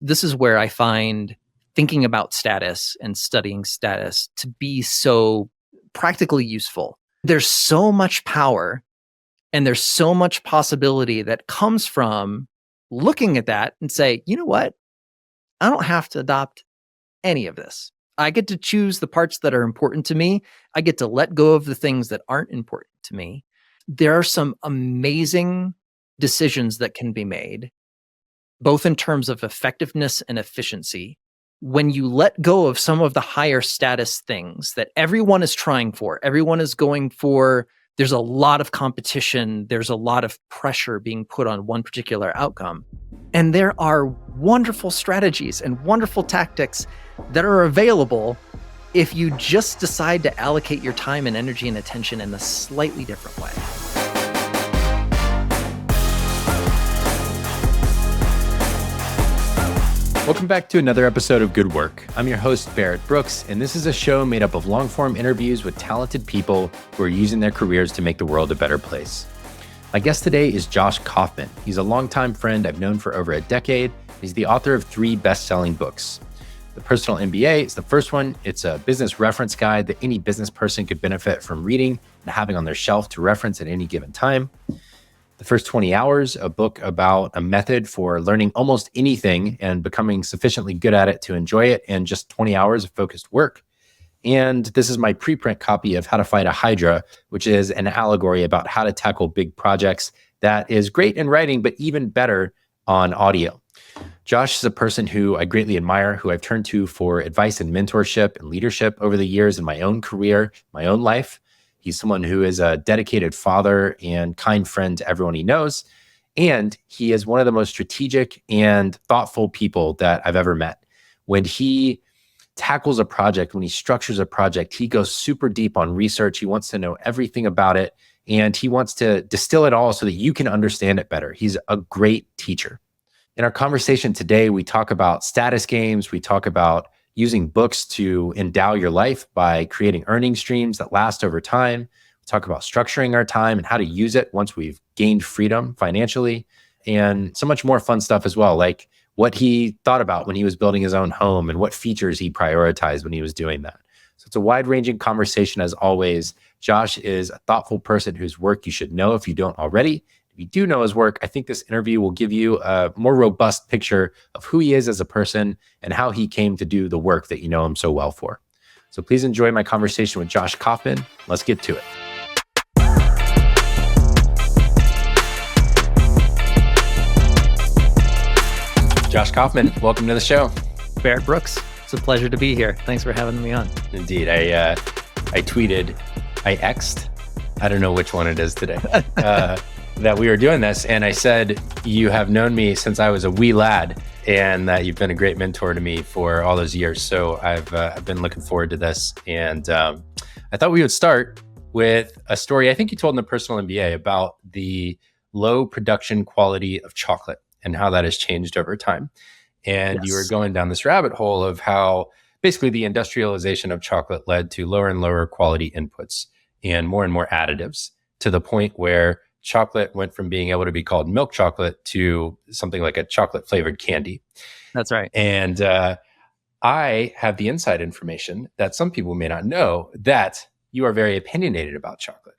this is where I find thinking about status and studying status to be so practically useful. There's so much power and there's so much possibility that comes from looking at that and say, you know what? I don't have to adopt any of this. I get to choose the parts that are important to me. I get to let go of the things that aren't important to me. There are some amazing decisions that can be made, both in terms of effectiveness and efficiency, when you let go of some of the higher status things that everyone is trying for, everyone is going for. There's a lot of competition. There's a lot of pressure being put on one particular outcome. And there are wonderful strategies and wonderful tactics that are available if you just decide to allocate your time and energy and attention in a slightly different way. Welcome back to another episode of Good Work. I'm your host, Barrett Brooks, and this is a show made up of long-form interviews with talented people who are using their careers to make the world a better place. My guest today is Josh Kaufman. He's a longtime friend I've known for over a decade. He's the author of 3 best-selling books. The Personal MBA is the first one. It's a business reference guide that any business person could benefit from reading and having on their shelf to reference at any given time. The First 20 Hours, a book about a method for learning almost anything and becoming sufficiently good at it to enjoy it in just 20 hours of focused work. And this is my preprint copy of How to Fight a Hydra, which is an allegory about how to tackle big projects that is great in writing, but even better on audio. Josh is a person who I greatly admire, who I've turned to for advice and mentorship and leadership over the years in my own career, my own life. He's someone who is a dedicated father and kind friend to everyone he knows. And he is one of the most strategic and thoughtful people that I've ever met. When he tackles a project, when he structures a project, he goes super deep on research. He wants to know everything about it, and he wants to distill it all so that you can understand it better. He's a great teacher. In our conversation today, we talk about status games. We talk about using books to endow your life by creating earning streams that last over time. We talk about structuring our time and how to use it once we've gained freedom financially, and so much more fun stuff as well, like what he thought about when he was building his own home and what features he prioritized when he was doing that. So it's a wide-ranging conversation as always. Josh is a thoughtful person whose work you should know if you don't already. If you do know his work, I think this interview will give you a more robust picture of who he is as a person and how he came to do the work that you know him so well for. So please enjoy my conversation with Josh Kaufman. Let's get to it. Josh Kaufman, welcome to the show. Barrett Brooks, it's a pleasure to be here. Thanks for having me on. Indeed. I tweeted, I X'd, I don't know which one it is today, that we were doing this. And I said, you have known me since I was a wee lad, and that you've been a great mentor to me for all those years. So I've been looking forward to this. And I thought we would start with a story I think you told in the Personal MBA about the low production quality of chocolate and how that has changed over time. And yes, you were going down this rabbit hole of how basically the industrialization of chocolate led to lower and lower quality inputs and more additives, to the point where chocolate went from being able to be called milk chocolate to something like a chocolate flavored candy. That's right. And I have the inside information that some people may not know, that you are very opinionated about chocolate.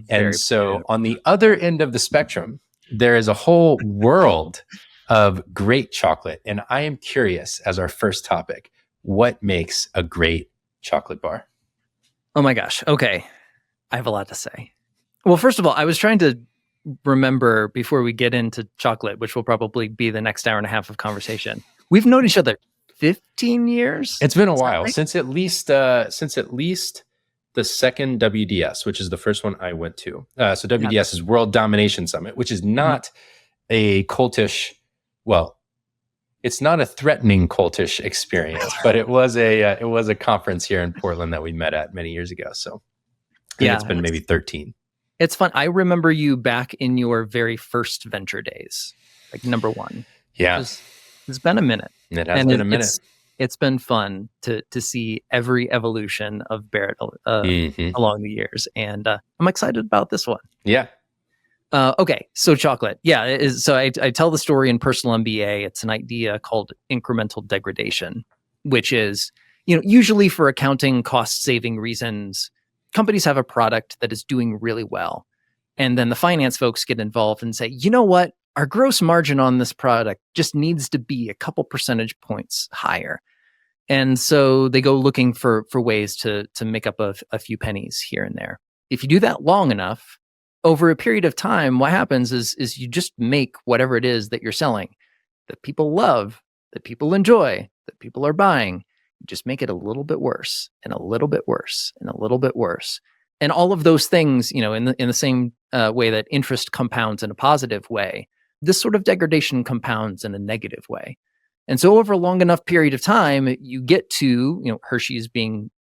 And so on the other end of the spectrum, there is a whole world of great chocolate. And I am curious, as our first topic, what makes a great chocolate bar? Oh my gosh. Okay. I have a lot to say. Well, first of all, I was trying to remember before we get into chocolate, which will probably be the next hour and a half of conversation. We've known each other 15 years. It's been a while, right? since at least the second WDS, which is the first one I went to. So WDS is World Domination Summit, which is not a cultish, well, it's not a threatening cultish experience, but it was a conference here in Portland that we met at many years ago. So it's been maybe 13. It's fun. I remember you back in your very first venture days, like number one. Yeah. It's been a minute. It has been a minute. It's been fun to see every evolution of Barrett along the years. And I'm excited about this one. Yeah. Okay, so chocolate. Yeah, so I tell the story in Personal MBA. It's an idea called incremental degradation, which is, usually for accounting cost saving reasons, companies have a product that is doing really well. And then the finance folks get involved and say, you know what? Our gross margin on this product just needs to be a couple percentage points higher. And so they go looking for ways to make up a few pennies here and there. If you do that long enough, over a period of time, what happens is you just make whatever it is that you're selling that people love, that people enjoy, that people are buying. You just make it a little bit worse and a little bit worse and a little bit worse. And all of those things, in the same way that interest compounds in a positive way, this sort of degradation compounds in a negative way. And so over a long enough period of time, you get to, Hershey's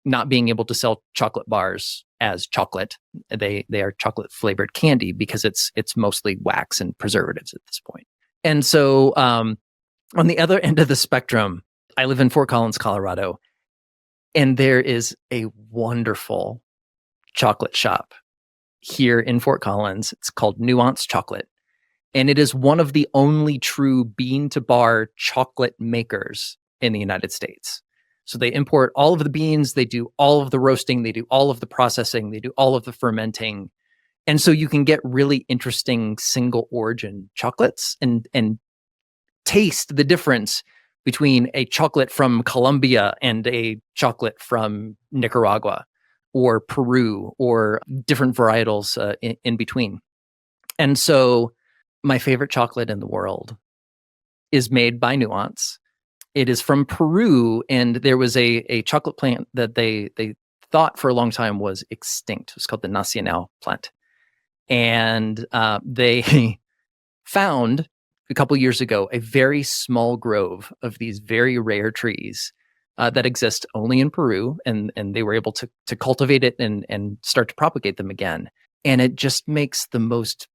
not being able to sell chocolate bars as chocolate. They are chocolate flavored candy because it's mostly wax and preservatives at this point. And so on the other end of the spectrum, I live in Fort Collins, Colorado, and there is a wonderful chocolate shop here in Fort Collins. It's called Nuance Chocolate. And it is one of the only true bean to bar chocolate makers in the United States. So they import all of the beans, they do all of the roasting, they do all of the processing, they do all of the fermenting. And so you can get really interesting single origin chocolates and taste the difference between a chocolate from Colombia and a chocolate from Nicaragua or Peru or different varietals in between. And so my favorite chocolate in the world is made by Nuance. It is from Peru, and there was a chocolate plant that they thought for a long time was extinct. It was called the Nacional plant. And they found a couple years ago a very small grove of these very rare trees that exist only in Peru, and they were able to cultivate it and start to propagate them again. And it just makes the most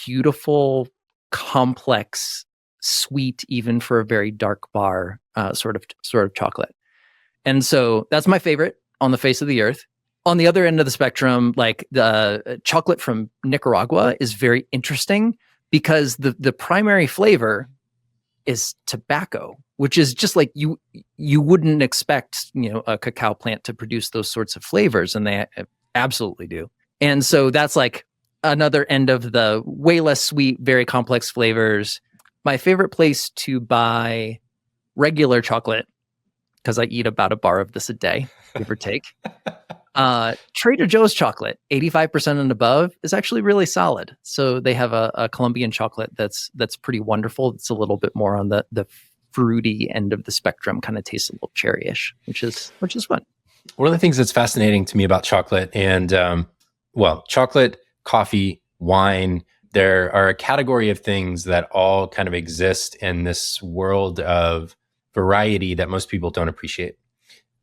beautiful, complex, sweet, even for a very dark bar, sort of chocolate. And so that's my favorite on the face of the earth. On the other end of the spectrum, like the chocolate from Nicaragua is very interesting because the primary flavor is tobacco, which is just like you wouldn't expect, a cacao plant to produce those sorts of flavors, and they absolutely do. And so that's like another end of the way less sweet, very complex flavors. My favorite place to buy regular chocolate, because I eat about a bar of this a day, give or take. Trader Joe's chocolate, 85% and above, is actually really solid. So they have a Colombian chocolate that's pretty wonderful. It's a little bit more on the fruity end of the spectrum, kind of tastes a little cherryish, which is fun. One of the things that's fascinating to me about chocolate and, chocolate, coffee, wine, there are a category of things that all kind of exist in this world of variety that most people don't appreciate,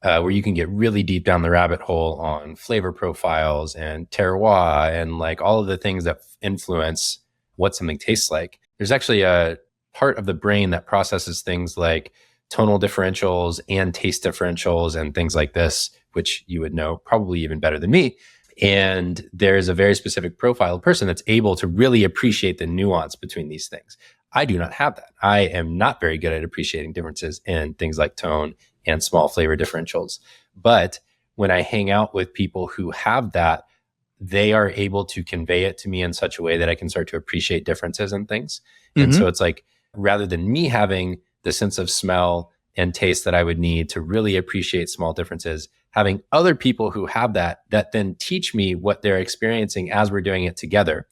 where you can get really deep down the rabbit hole on flavor profiles and terroir and like all of the things that influence what something tastes like. There's actually a part of the brain that processes things like tonal differentials and taste differentials and things like this, which you would know probably even better than me. And there's a very specific profile person that's able to really appreciate the nuance between these things. I do not have that. I am not very good at appreciating differences in things like tone and small flavor differentials. But when I hang out with people who have that, they are able to convey it to me in such a way that I can start to appreciate differences in things. Mm-hmm. And so it's like, rather than me having the sense of smell and taste that I would need to really appreciate small differences, having other people who have that then teach me what they're experiencing as we're doing it together.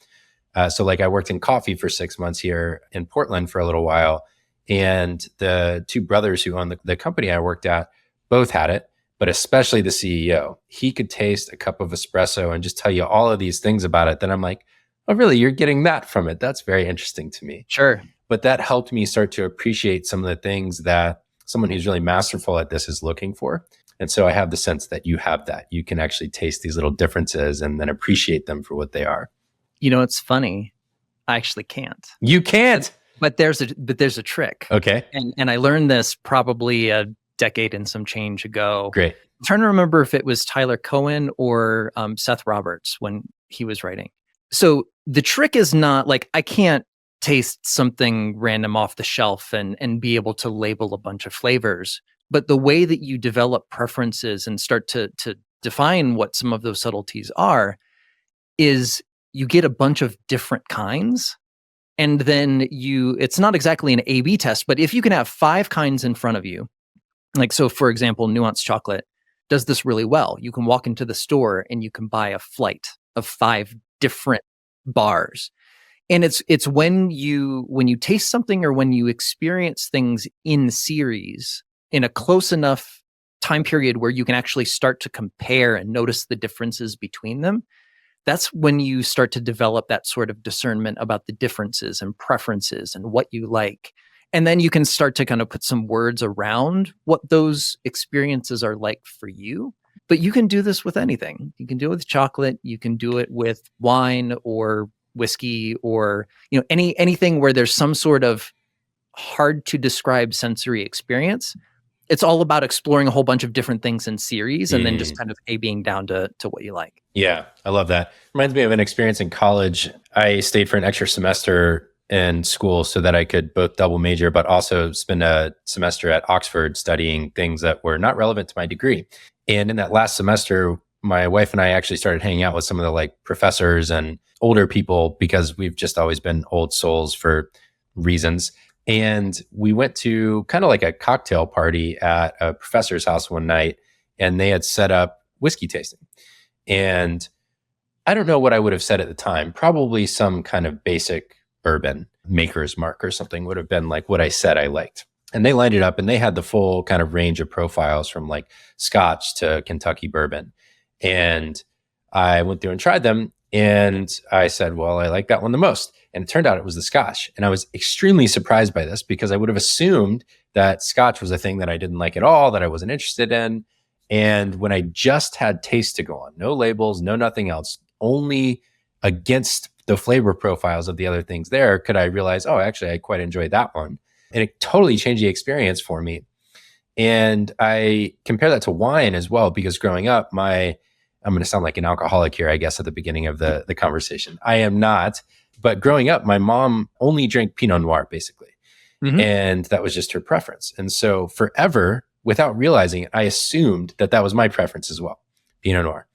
So like I worked in coffee for 6 months here in Portland for a little while. And the two brothers who own the company I worked at both had it, but especially the CEO. He could taste a cup of espresso and just tell you all of these things about it. Then I'm like, oh, really? You're getting that from it? That's very interesting to me. Sure. But that helped me start to appreciate some of the things that someone who's really masterful at this is looking for. And so I have the sense that you have that. You can actually taste these little differences and then appreciate them for what they are. It's funny. I actually can't. You can't? But there's a trick. Okay. And I learned this probably a decade and some change ago. Great. I'm trying to remember if it was Tyler Cohen or Seth Roberts when he was writing. So The trick is not like I can't taste something random off the shelf and be able to label a bunch of flavors. But the way that you develop preferences and start to define what some of those subtleties are is you get a bunch of different kinds. And then it's not exactly an A/B test, but if you can have 5 kinds in front of you, like, so for example, nuanced chocolate does this really well. You can walk into the store and you can buy a flight of 5 different bars. And it's when you taste something or when you experience things in series in a close enough time period where you can actually start to compare and notice the differences between them, that's when you start to develop that sort of discernment about the differences and preferences and what you like. And then you can start to kind of put some words around what those experiences are like for you. But you can do this with anything. You can do it with chocolate, you can do it with wine or whiskey, or anything where there's some sort of hard to describe sensory experience. It's all about exploring a whole bunch of different things in series and then just kind of A-being down to what you like. Yeah, I love that. Reminds me of an experience in college. I stayed for an extra semester in school so that I could both double major, but also spend a semester at Oxford studying things that were not relevant to my degree. And in that last semester, my wife and I actually started hanging out with some of the like professors and older people because we've just always been old souls for reasons. And we went to kind of like a cocktail party at a professor's house one night, and they had set up whiskey tasting. And I don't know what I would have said at the time. Probably some kind of basic bourbon, Maker's Mark or something would have been like what I said I liked. And they lined it up and they had the full kind of range of profiles from like Scotch to Kentucky bourbon. And I went through and tried them. And I said, well, I like that one the most. And it turned out it was the Scotch. And I was extremely surprised by this because I would have assumed that Scotch was a thing that I didn't like at all, that I wasn't interested in. And when I just had taste to go on, no labels, no nothing else, only against the flavor profiles of the other things there, could I realize, oh, actually, I quite enjoyed that one. And it totally changed the experience for me. And I compare that to wine as well, because growing up, I'm going to sound like an alcoholic here, I guess, at the beginning of the conversation. I am not. But growing up, my mom only drank Pinot Noir, basically. Mm-hmm. And that was just her preference. And so forever, without realizing it, I assumed that that was my preference as well, Pinot Noir.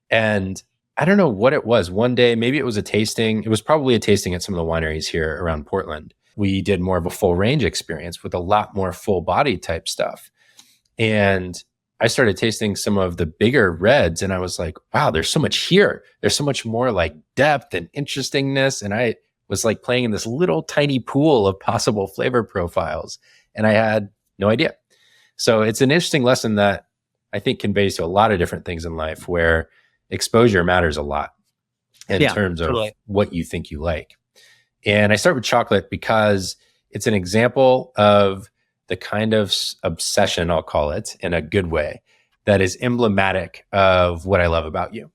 And I don't know what it was. One day, maybe it was a tasting. It was probably a tasting at some of the wineries here around Portland. We did more of a full range experience with a lot more full body type stuff. And I started tasting some of the bigger reds and I was like, wow, there's so much here. There's so much more like depth and interestingness. And I was like playing in this little tiny pool of possible flavor profiles. And I had no idea. So it's an interesting lesson that I think conveys to a lot of different things in life where exposure matters a lot in terms of what you think you like. And I start with chocolate because it's an example of the kind of obsession, I'll call it, in a good way, that is emblematic of what I love about you.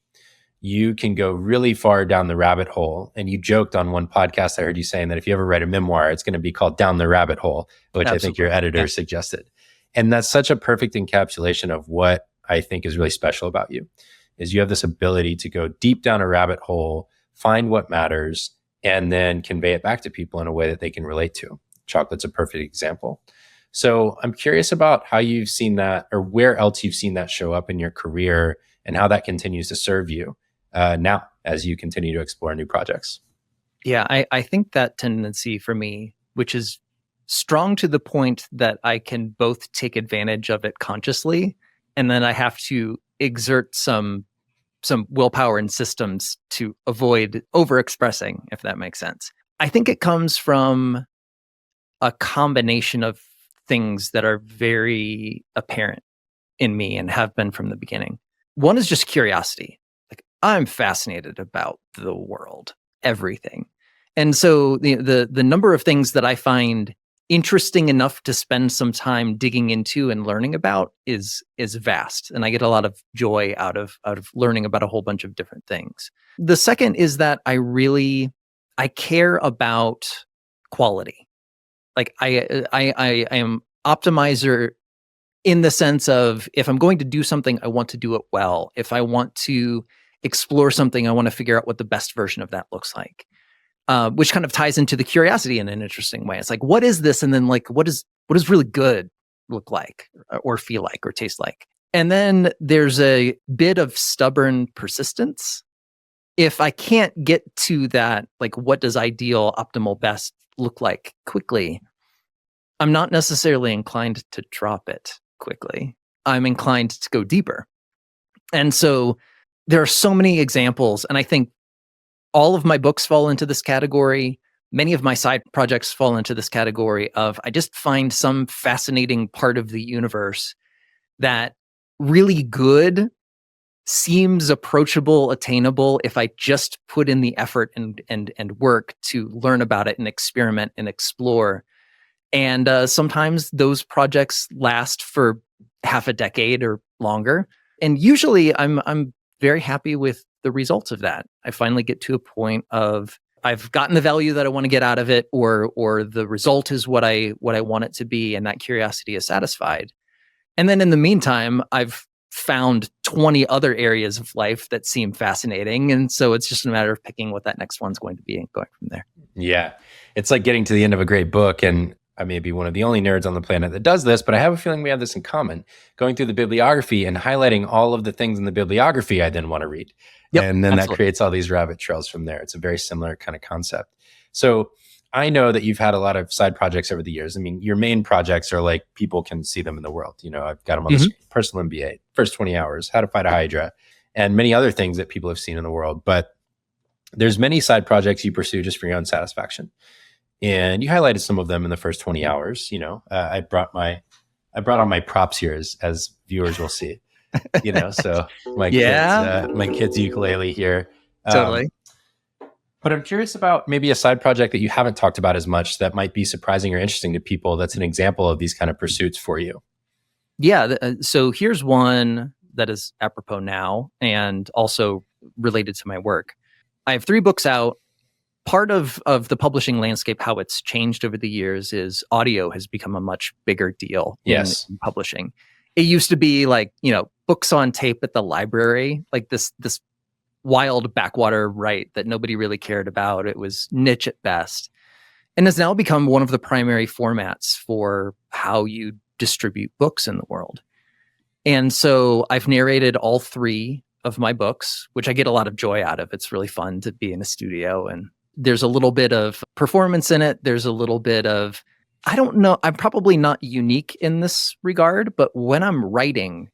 You can go really far down the rabbit hole. And you joked on one podcast, I heard you saying that if you ever write a memoir, it's going to be called Down the Rabbit Hole, which Absolutely. I think your editor suggested. And that's such a perfect encapsulation of what I think is really special about you, is you have this ability to go deep down a rabbit hole, find what matters, and then convey it back to people in a way that they can relate to. Chocolate's a perfect example. So I'm curious about how you've seen that, or where else you've seen that show up in your career and how that continues to serve you now as you continue to explore new projects. Yeah, I think that tendency for me, which is strong to the point that I can both take advantage of it consciously, and then I have to exert some willpower and systems to avoid overexpressing, if that makes sense. I think it comes from a combination of things that are very apparent in me and have been from the beginning. One is just curiosity. Like, I'm fascinated about the world, everything. And so the number of things that I find interesting enough to spend some time digging into and learning about is vast. And I get a lot of joy out of learning about a whole bunch of different things. The second is that I care about quality. Like I am optimizer in the sense of, if I'm going to do something, I want to do it well. If I want to explore something, I want to figure out what the best version of that looks like. Which kind of ties into the curiosity in an interesting way. It's like, what is this? And then like, what does really good look like or feel like or taste like? And then there's a bit of stubborn persistence. If I can't get to that, like, what does ideal, optimal, best look like quickly, I'm not necessarily inclined to drop it quickly. I'm inclined to go deeper. And so there are so many examples. And I think all of my books fall into this category. Many of my side projects fall into this category of I just find some fascinating part of the universe that really good seems approachable, attainable if I just put in the effort and work to learn about it and experiment and explore. And sometimes those projects last for half a decade or longer. And usually I'm very happy with the results of that. I finally get to a point of I've gotten the value that I want to get out of it, or the result is what I want it to be, and that curiosity is satisfied. And then in the meantime, I've found 20 other areas of life that seem fascinating. And so it's just a matter of picking what that next one's going to be and going from there. Yeah. It's like getting to the end of a great book. And I may be one of the only nerds on the planet that does this, but I have a feeling we have this in common. Going through the bibliography and highlighting all of the things in the bibliography I then want to read. Yep, and then absolutely. That creates all these rabbit trails from there. It's a very similar kind of concept. So I know that you've had a lot of side projects over the years. I mean, your main projects are like people can see them in the world. You know, I've got them on the screen. Personal MBA, First 20 Hours, How to Fight a Hydra, and many other things that people have seen in the world. But there's many side projects you pursue just for your own satisfaction. And you highlighted some of them in the first 20 hours. You know, I brought on my props here as viewers will see. You know, so my kids ukulele here. Totally. But I'm curious about maybe a side project that you haven't talked about as much that might be surprising or interesting to people. That's an example of these kind of pursuits for you. Yeah. So here's one that is apropos now and also related to my work. I have 3 books out. Part of the publishing landscape, how it's changed over the years, is audio has become a much bigger deal in publishing. It used to be like, you know, books on tape at the library, like this wild backwater right that nobody really cared about. It was niche at best, and has now become one of the primary formats for how you distribute books in the world. And so I've narrated all 3 of my books, which I get a lot of joy out of. It's really fun to be in a studio, and there's a little bit of performance in it. There's a little bit of, I don't know, I'm probably not unique in this regard, but when I'm writing,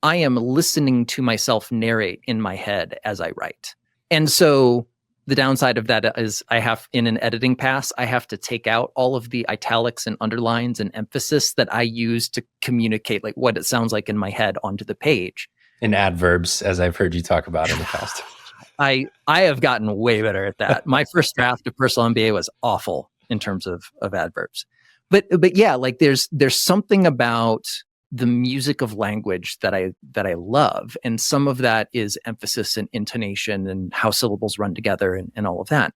I am listening to myself narrate in my head as I write. And so the downside of that is I have, in an editing pass, I have to take out all of the italics and underlines and emphasis that I use to communicate like what it sounds like in my head onto the page. And adverbs, as I've heard you talk about in the past. I have gotten way better at that. My first draft of Personal MBA was awful in terms of adverbs. But yeah, like there's something about the music of language that I love. And some of that is emphasis and intonation and how syllables run together and all of that.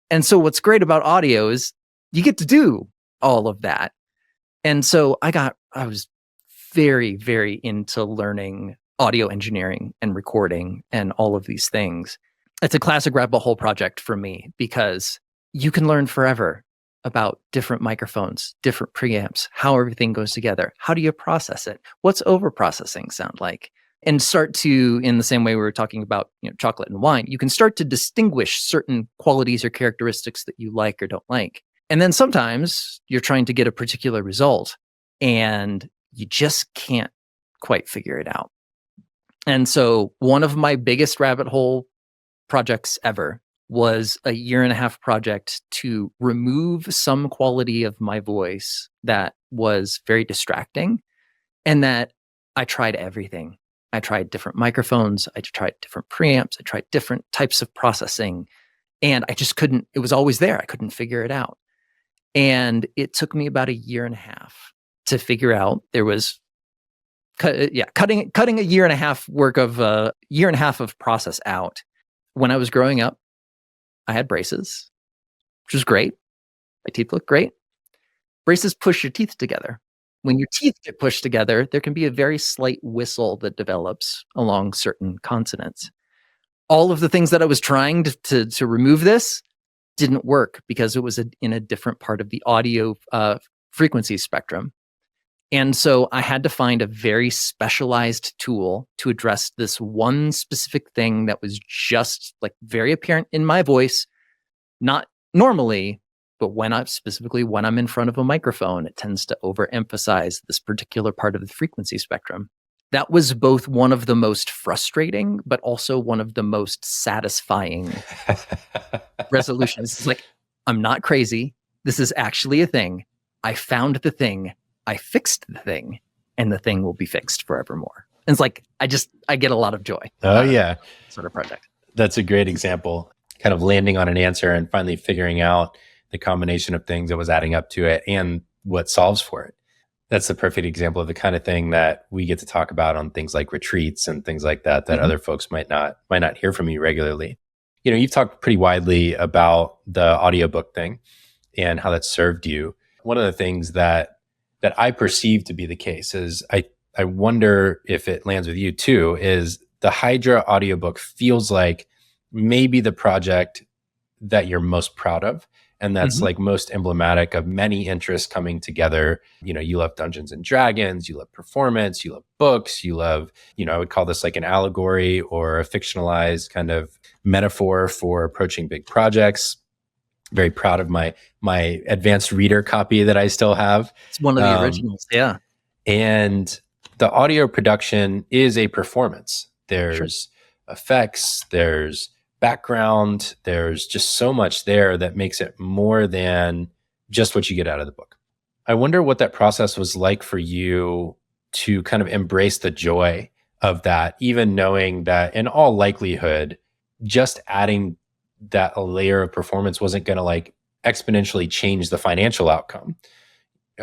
And so what's great about audio is you get to do all of that. And so I was very, very into learning audio engineering and recording and all of these things. It's a classic rabbit hole project for me because you can learn forever about different microphones, different preamps, how everything goes together. How do you process it? What's overprocessing sound like? And start to, in the same way we were talking about, you know, chocolate and wine, you can start to distinguish certain qualities or characteristics that you like or don't like. And then sometimes you're trying to get a particular result and you just can't quite figure it out. And so one of my biggest rabbit hole projects ever was a 1.5-year project to remove some quality of my voice that was very distracting, and that I tried everything. I tried different microphones. I tried different preamps. I tried different types of processing, and I just couldn't, it was always there. I couldn't figure it out. And it took me about 1.5 years to figure out there was cutting 1.5 years work of 1.5 years of process out. When I was growing up, I had braces, which was great. My teeth look great. Braces push your teeth together. When your teeth get pushed together, there can be a very slight whistle that develops along certain consonants. all of the things that I was trying to remove this didn't work because it was in a different part of the audio frequency spectrum. And so I had to find a very specialized tool to address this one specific thing that was just like very apparent in my voice, not normally, but when I'm in front of a microphone, it tends to overemphasize this particular part of the frequency spectrum. That was both one of the most frustrating, but also one of the most satisfying resolutions. It's like, I'm not crazy. This is actually a thing. I found the thing. I fixed the thing, and the thing will be fixed forevermore. And it's like, I get a lot of joy. Oh, yeah. Sort of project. That's a great example. Kind of landing on an answer and finally figuring out the combination of things that was adding up to it and what solves for it. That's the perfect example of the kind of thing that we get to talk about on things like retreats and things like that other folks might not hear from you regularly. You know, you've talked pretty widely about the audiobook thing and how that served you. One of the things that I perceive to be the case is I wonder if it lands with you too, is the Hydra audiobook feels like maybe the project that you're most proud of. And that's like most emblematic of many interests coming together. You know, you love Dungeons and Dragons, you love performance, you love books, you love, I would call this like an allegory or a fictionalized kind of metaphor for approaching big projects. Very proud of my advanced reader copy that I still have. It's one of the originals. Yeah. And the audio production is a performance. There's effects, there's background, there's just so much there that makes it more than just what you get out of the book. I wonder what that process was like for you to kind of embrace the joy of that, even knowing that in all likelihood, just adding that a layer of performance wasn't going to like exponentially change the financial outcome.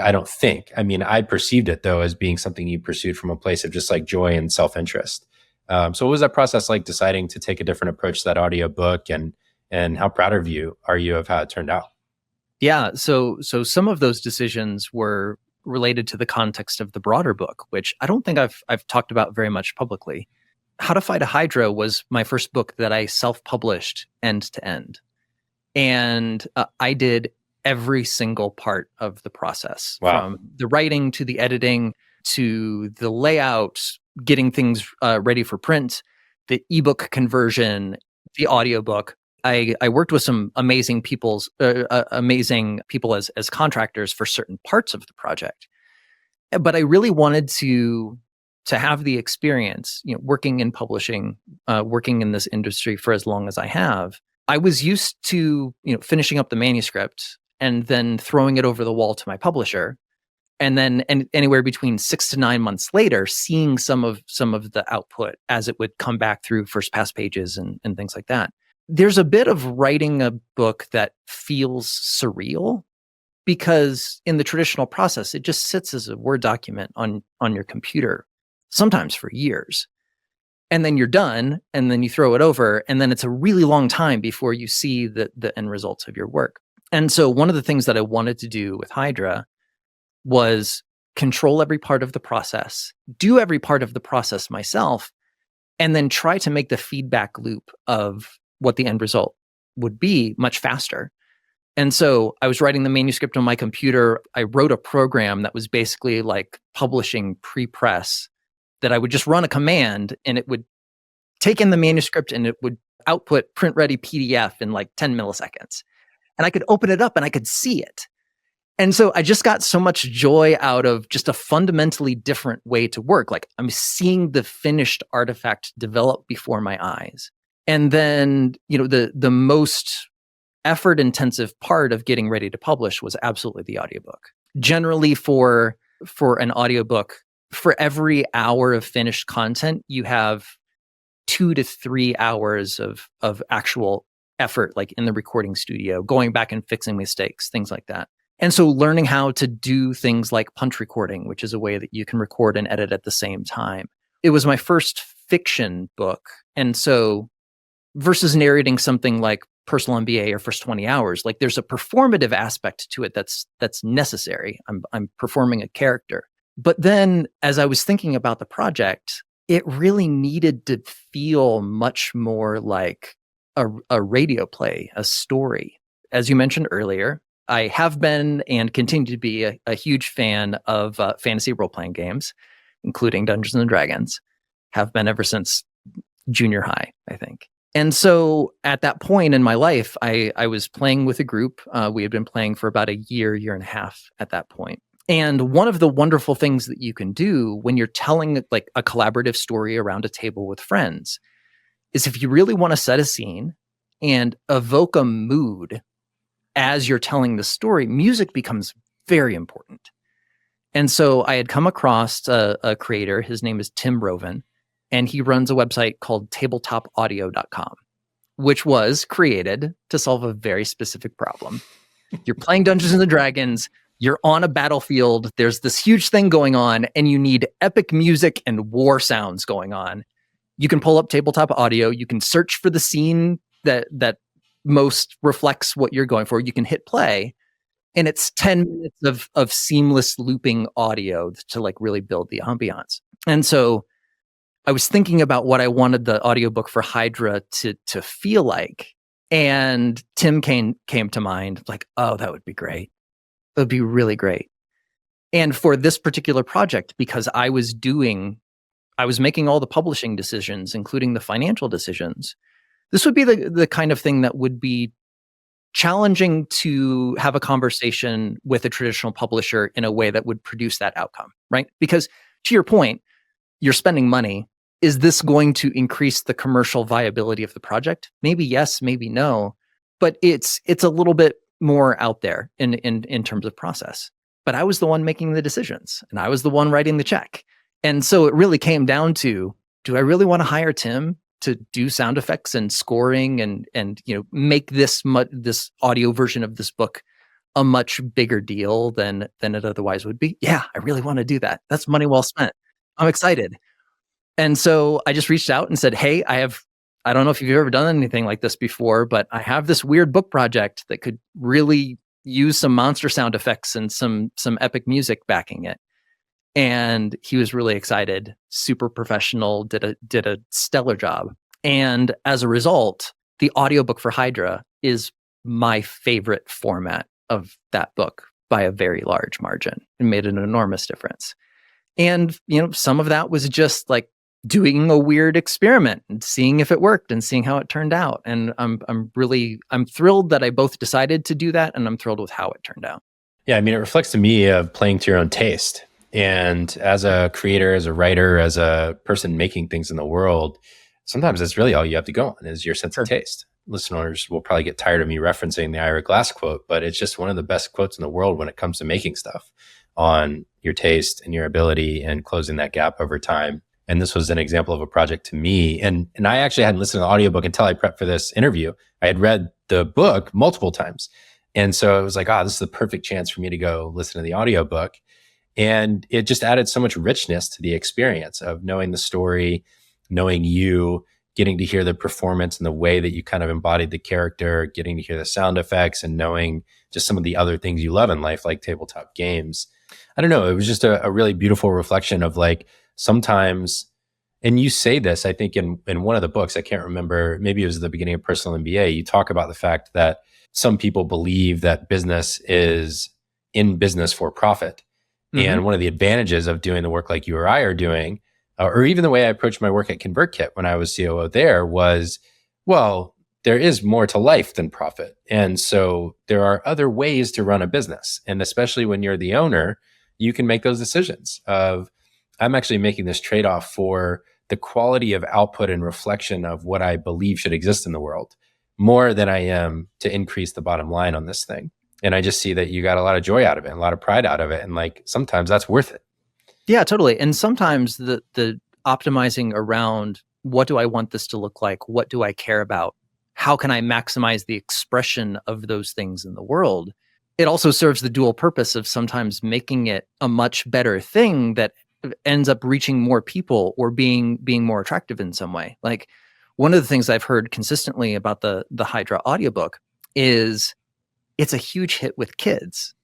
I don't think. I mean, I perceived it though as being something you pursued from a place of just like joy and self-interest. So what was that process like, deciding to take a different approach to that audiobook, and how proud of you are you of how it turned out? Yeah. So some of those decisions were related to the context of the broader book, which I don't think I've talked about very much publicly. How to Fight a Hydra was my first book that I self-published end to end. And I did every single part of the process, from the writing to the editing to the layout, getting things ready for print, the ebook conversion, the audiobook. I worked with some amazing people as contractors for certain parts of the project. But I really wanted to have the experience, working in publishing, working in this industry for as long as I have. I was used to, finishing up the manuscript and then throwing it over the wall to my publisher. And then anywhere between 6 to 9 months later, seeing some of the output as it would come back through first pass pages and things like that. There's a bit of writing a book that feels surreal, because in the traditional process, it just sits as a Word document on your computer, sometimes for years. And then you're done, and then you throw it over, and then it's a really long time before you see the end results of your work. And so one of the things that I wanted to do with Hydra was control every part of the process, do every part of the process myself, and then try to make the feedback loop of what the end result would be much faster. And so I was writing the manuscript on my computer. I wrote a program that was basically like publishing pre-press, that I would just run a command and it would take in the manuscript and it would output print-ready PDF in like 10 milliseconds. And I could open it up and I could see it. And so I just got so much joy out of just a fundamentally different way to work. Like, I'm seeing the finished artifact develop before my eyes. And then, the most effort intensive part of getting ready to publish was absolutely the audiobook. Generally for an audiobook, for every hour of finished content, you have 2 to 3 hours of actual effort, like in the recording studio, going back and fixing mistakes, things like that. And so learning how to do things like punch recording, which is a way that you can record and edit at the same time. It was my first fiction book. And so versus narrating something like Personal MBA or First 20 Hours, like there's a performative aspect to it that's necessary. I'm performing a character. But then as I was thinking about the project, it really needed to feel much more like a radio play, a story. As you mentioned earlier, I have been and continue to be a huge fan of fantasy role-playing games, including Dungeons and Dragons. Have been ever since junior high, I think. And so at that point in my life, I was playing with a group. We had been playing for about a year and a half at that point. And one of the wonderful things that you can do when you're telling like a collaborative story around a table with friends is if you really want to set a scene and evoke a mood as you're telling the story, music becomes very important. And so I had come across a creator. His name is Tim Roven, and he runs a website called tabletopaudio.com, which was created to solve a very specific problem. You're playing Dungeons and Dragons, you're on a battlefield, there's this huge thing going on, and you need epic music and war sounds going on. You can pull up Tabletop Audio, you can search for the scene that most reflects what you're going for. You can hit play, and it's 10 minutes of seamless looping audio to like really build the ambiance. And so I was thinking about what I wanted the audiobook for Hydra to feel like. And Tim came to mind, like, oh, that would be great. It would be really great. And for this particular project, because I was making all the publishing decisions, including the financial decisions, this would be the kind of thing that would be challenging to have a conversation with a traditional publisher in a way that would produce that outcome, right? Because to your point, you're spending money. Is this going to increase the commercial viability of the project? Maybe yes, maybe no, but it's a little bit more out there in terms of process. But I was the one making the decisions, and I was the one writing the check. And so it really came down to, do I really want to hire Tim to do sound effects and scoring and make this audio version of this book a much bigger deal than it otherwise would be? Yeah, I really want to do that. That's money well spent. I'm excited. And so I just reached out and said, hey, I don't know if you've ever done anything like this before, but I have this weird book project that could really use some monster sound effects and some epic music backing it. And he was really excited, super professional, did a stellar job. And as a result, the audiobook for Hydra is my favorite format of that book by a very large margin. It made an enormous difference. And, some of that was just like doing a weird experiment and seeing if it worked and seeing how it turned out. And I'm thrilled that I both decided to do that, and I'm thrilled with how it turned out. Yeah, I mean, it reflects to me of playing to your own taste. And as a creator, as a writer, as a person making things in the world, sometimes that's really all you have to go on is your sense of taste. Listeners will probably get tired of me referencing the Ira Glass quote, but it's just one of the best quotes in the world when it comes to making stuff on your taste and your ability and closing that gap over time. And this was an example of a project to me. And I actually hadn't listened to the audiobook until I prepped for this interview. I had read the book multiple times. And so it was like, this is the perfect chance for me to go listen to the audiobook. And it just added so much richness to the experience of knowing the story, knowing you, getting to hear the performance and the way that you kind of embodied the character, getting to hear the sound effects, and knowing just some of the other things you love in life, like tabletop games. I don't know. It was just a really beautiful reflection of like, sometimes, and you say this, I think in one of the books, I can't remember, maybe it was at the beginning of Personal MBA, you talk about the fact that some people believe that business is in business for profit. Mm-hmm. And one of the advantages of doing the work like you or I are doing, or even the way I approached my work at ConvertKit when I was COO there was, well, there is more to life than profit. And so there are other ways to run a business. And especially when you're the owner, you can make those decisions of, I'm actually making this trade-off for the quality of output and reflection of what I believe should exist in the world more than I am to increase the bottom line on this thing. And I just see that you got a lot of joy out of it and a lot of pride out of it. And like, sometimes that's worth it. Yeah, totally. And sometimes the optimizing around, what do I want this to look like? What do I care about? How can I maximize the expression of those things in the world? It also serves the dual purpose of sometimes making it a much better thing that ends up reaching more people or being more attractive in some way. Like, one of the things I've heard consistently about the Hydra audiobook is it's a huge hit with kids.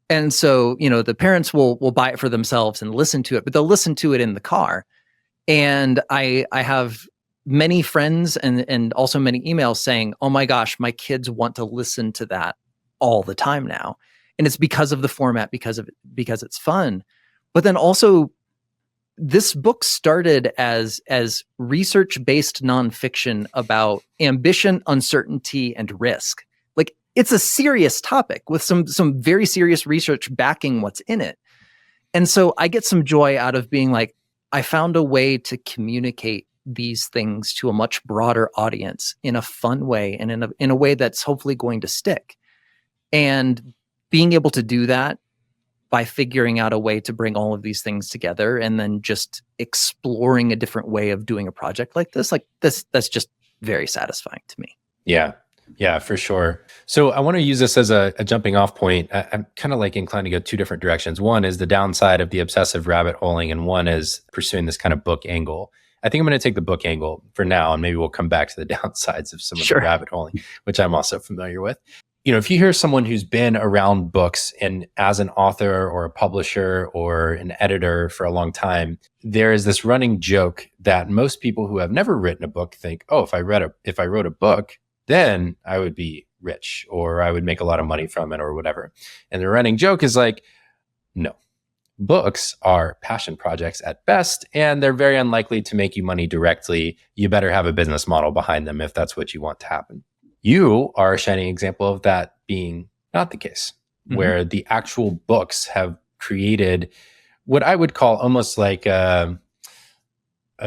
And so, the parents will buy it for themselves and listen to it, but they'll listen to it in the car. And I have many friends and also many emails saying, oh my gosh, my kids want to listen to that all the time now. And it's because of the format, because it's fun. But then also, this book started as research-based nonfiction about ambition, uncertainty, and risk. Like, it's a serious topic with some very serious research backing what's in it. And so I get some joy out of being like, I found a way to communicate these things to a much broader audience in a fun way and in a way that's hopefully going to stick. And being able to do that by figuring out a way to bring all of these things together and then just exploring a different way of doing a project like this, that's just very satisfying to me. Yeah, for sure. So I want to use this as a jumping off point. I'm kind of like inclined to go two different directions. One is the downside of the obsessive rabbit holing, and one is pursuing this kind of book angle. I think I'm going to take the book angle for now, and maybe we'll come back to the downsides of some of the rabbit holing, which I'm also familiar with. If you hear someone who's been around books and as an author or a publisher or an editor for a long time, there is this running joke that most people who have never written a book think, oh, if I wrote a book, then I would be rich or I would make a lot of money from it or whatever. And the running joke is like, no, books are passion projects at best, and they're very unlikely to make you money directly. You better have a business model behind them if that's what you want to happen. You are a shining example of that being not the case, where the actual books have created what I would call almost like a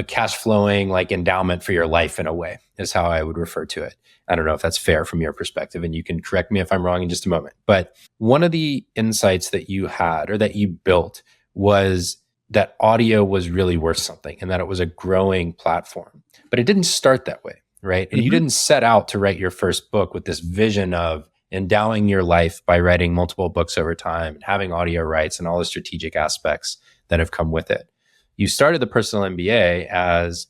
cash flowing like endowment for your life in a way, is how I would refer to it. I don't know if that's fair from your perspective, and you can correct me if I'm wrong in just a moment. But one of the insights that you had or that you built was that audio was really worth something and that it was a growing platform. But it didn't start that way, right? And you didn't set out to write your first book with this vision of endowing your life by writing multiple books over time and having audio rights and all the strategic aspects that have come with it. You started the Personal MBA as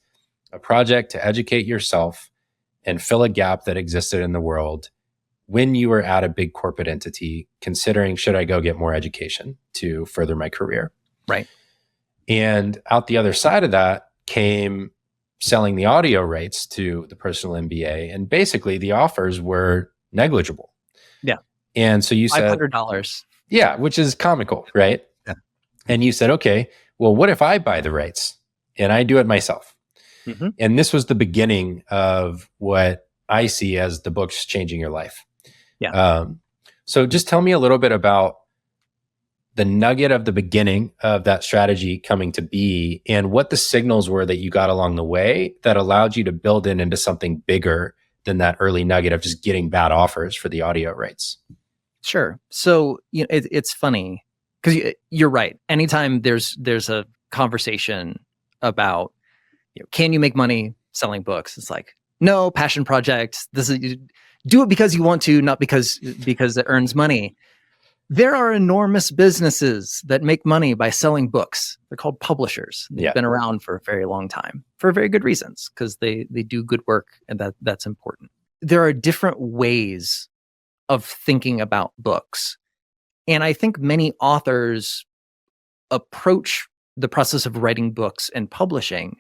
a project to educate yourself and fill a gap that existed in the world when you were at a big corporate entity, considering, should I go get more education to further my career? Right. And out the other side of that came selling the audio rights to the Personal MBA. And basically the offers were negligible. Yeah. And so you said $500. Yeah, which is comical, right? Yeah. And you said, okay, well, what if I buy the rights and I do it myself? And this was the beginning of what I see as the books changing your life. Yeah. So just tell me a little bit about the nugget of the beginning of that strategy coming to be and what the signals were that you got along the way that allowed you to build it into something bigger than that early nugget of just getting bad offers for the audio rights. Sure. So it's funny because you're right. Anytime there's a conversation about can you make money selling books, it's like, no, passion project. This is, do it because you want to, not because it earns money. There are enormous businesses that make money by selling books. They're called publishers. They've been around for a very long time for very good reasons, because they do good work, and that's important. There are different ways of thinking about books. And I think many authors approach the process of writing books and publishing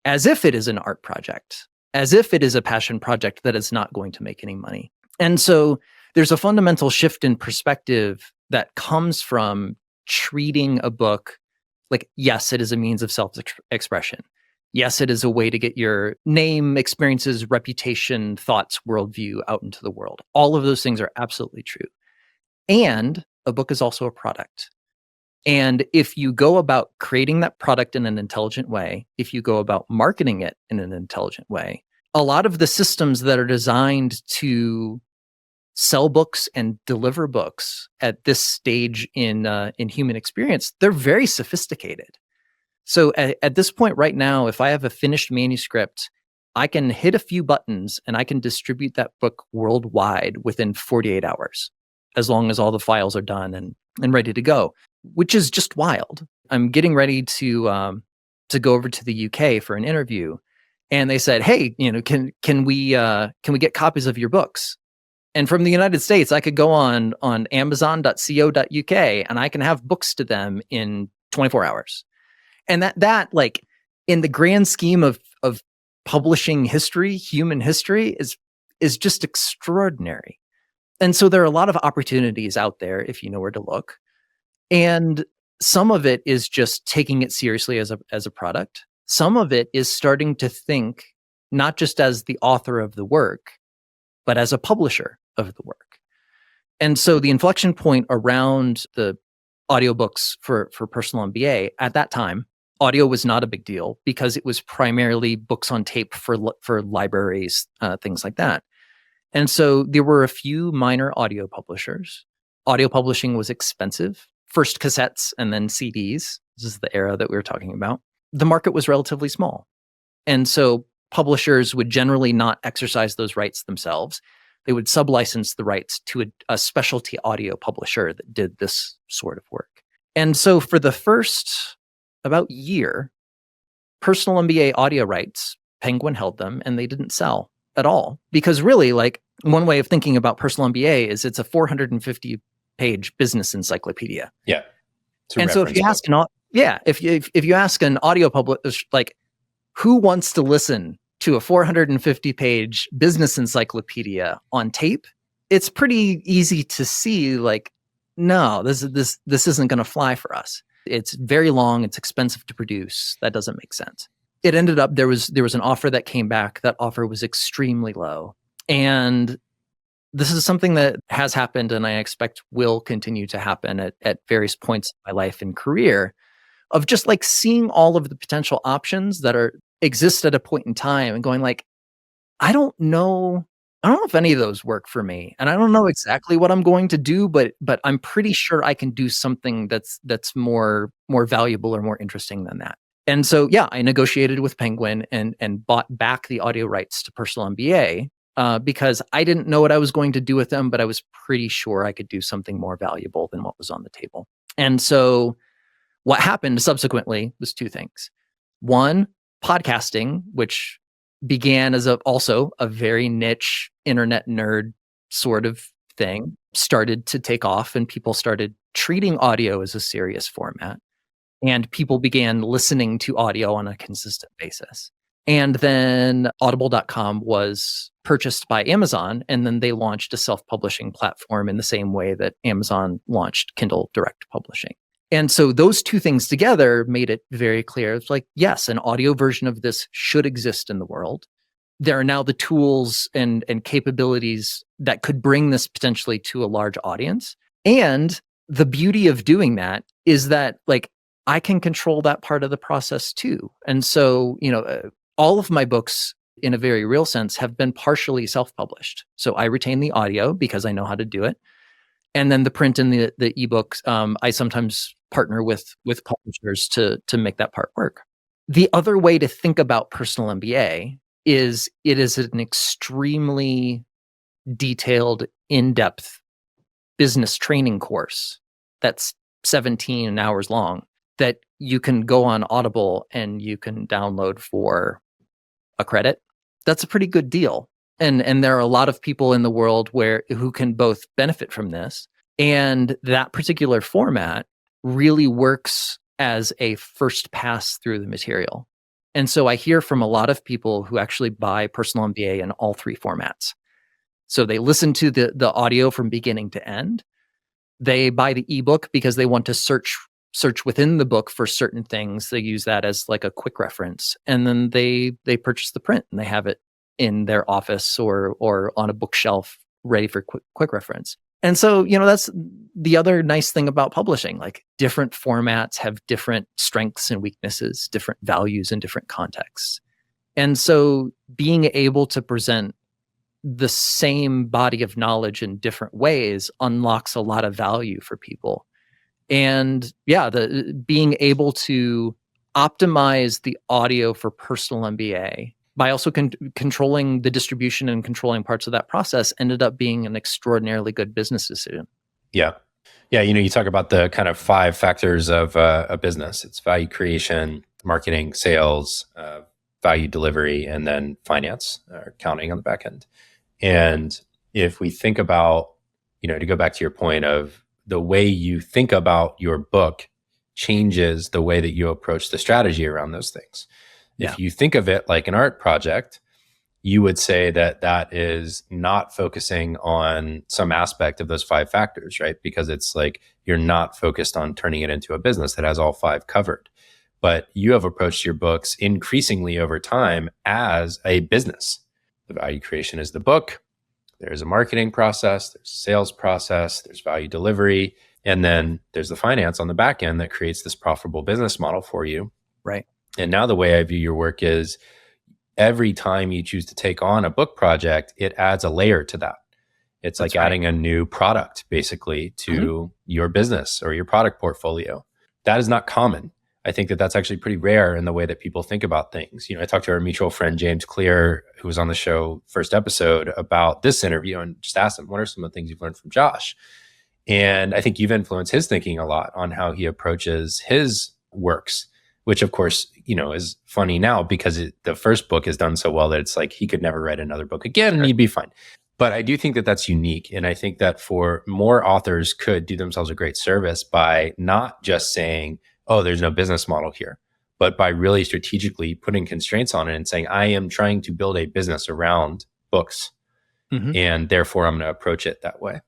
as if it is an art project, as if it is a passion project that is not going to make any money. And so there's a fundamental shift in perspective that comes from treating a book like, yes, it is a means of self-expression. Yes, it is a way to get your name, experiences, reputation, thoughts, worldview out into the world. All of those things are absolutely true. And a book is also a product. And if you go about creating that product in an intelligent way, if you go about marketing it in an intelligent way, a lot of the systems that are designed to sell books and deliver books at this stage in human experience, they're very sophisticated. So at this point right now, if I have a finished manuscript, I can hit a few buttons and I can distribute that book worldwide within 48 hours, as long as all the files are done and ready to go, which is just wild. I'm getting ready to go over to the UK for an interview, and they said, "Hey, can we get copies of your books?" And from the United States, I could go on Amazon.co.uk and I can have books to them in 24 hours. And that in the grand scheme of publishing history, human history is just extraordinary. And so there are a lot of opportunities out there if you know where to look. And some of it is just taking it seriously as a product. Some of it is starting to think not just as the author of the work, but as a publisher of the work. And so the inflection point around the audiobooks for personal MBA at that time, audio was not a big deal because it was primarily books on tape for libraries, things like that. And so there were a few minor audio publishers. Audio publishing was expensive. First cassettes and then CDs. This is the era that we were talking about. The market was relatively small. And so publishers would generally not exercise those rights themselves. They would sublicense the rights to a specialty audio publisher that did this sort of work. And so for the first about year, personal MBA audio rights, Penguin held them and they didn't sell at all. Because really, like, one way of thinking about personal MBA is it's a 450-page business encyclopedia. Yeah. And so if you ask if you ask an audio publisher, like, who wants to listen to a 450-page business encyclopedia on tape, it's pretty easy to see, like, no, this isn't going to fly for us. It's very long. It's expensive to produce. That doesn't make sense. It ended up there was an offer that came back. That offer was extremely low, and this is something that has happened, and I expect will continue to happen at various points in my life and career, of just like seeing all of the potential options that exist at a point in time and going like, I don't know if any of those work for me. And I don't know exactly what I'm going to do, but I'm pretty sure I can do something that's more valuable or more interesting than that. And so, yeah, I negotiated with Penguin and bought back the audio rights to personal MBA because I didn't know what I was going to do with them, but I was pretty sure I could do something more valuable than what was on the table. And so what happened subsequently was two things. One, podcasting, which began as also a very niche internet nerd sort of thing, started to take off and people started treating audio as a serious format. And people began listening to audio on a consistent basis. And then audible.com was purchased by Amazon, and then they launched a self-publishing platform in the same way that Amazon launched Kindle Direct Publishing. And so those two things together made it very clear. It's like, yes, an audio version of this should exist in the world. There are now the tools and capabilities that could bring this potentially to a large audience. And the beauty of doing that is that, like, I can control that part of the process too. And so, all of my books, in a very real sense, have been partially self-published. So I retain the audio because I know how to do it. And then the print and the ebooks, I sometimes partner with publishers to make that part work. The other way to think about personal MBA is it is an extremely detailed, in-depth business training course that's 17 hours long that you can go on Audible and you can download for a credit. That's a pretty good deal. And there are a lot of people in the world who can both benefit from this. And that particular format really works as a first pass through the material. And so I hear from a lot of people who actually buy personal MBA in all three formats. So they listen to the audio from beginning to end. They buy the ebook because they want to search within the book for certain things. They use that as like a quick reference. And then they purchase the print and they have it in their office or on a bookshelf ready for quick reference. And so, that's the other nice thing about publishing. Like, different formats have different strengths and weaknesses, different values in different contexts. And so being able to present the same body of knowledge in different ways unlocks a lot of value for people. And yeah, being able to optimize the audio for personal MBA by also controlling the distribution and controlling parts of that process ended up being an extraordinarily good business decision. Yeah. Yeah. You talk about the kind of 5 factors of a business. It's value creation, marketing, sales, value delivery, and then finance or accounting on the back end. And if we think about, to go back to your point of the way you think about your book changes the way that you approach the strategy around those things. Yeah. If you think of it like an art project, you would say that that is not focusing on some aspect of those 5 factors, right? Because it's like you're not focused on turning it into a business that has all 5 covered. But you have approached your books increasingly over time as a business. The value creation is the book. There's a marketing process, there's a sales process, there's value delivery, and then there's the finance on the back end that creates this profitable business model for you. Right. And now the way I view your work is every time you choose to take on a book project, it adds a layer to that. It's That's like adding a new product basically to your business or your product portfolio. That is not common. I think that that's actually pretty rare in the way that people think about things. I talked to our mutual friend, James Clear, who was on the show first episode about this interview, and just asked him, what are some of the things you've learned from Josh? And I think you've influenced his thinking a lot on how he approaches his works, which of course, is funny now because the first book is done so well that it's like he could never write another book again and he'd be fine. But I do think that that's unique. And I think that for more authors could do themselves a great service by not just saying, oh, there's no business model here, but by really strategically putting constraints on it and saying, I am trying to build a business around books. And therefore I'm going to approach it that way.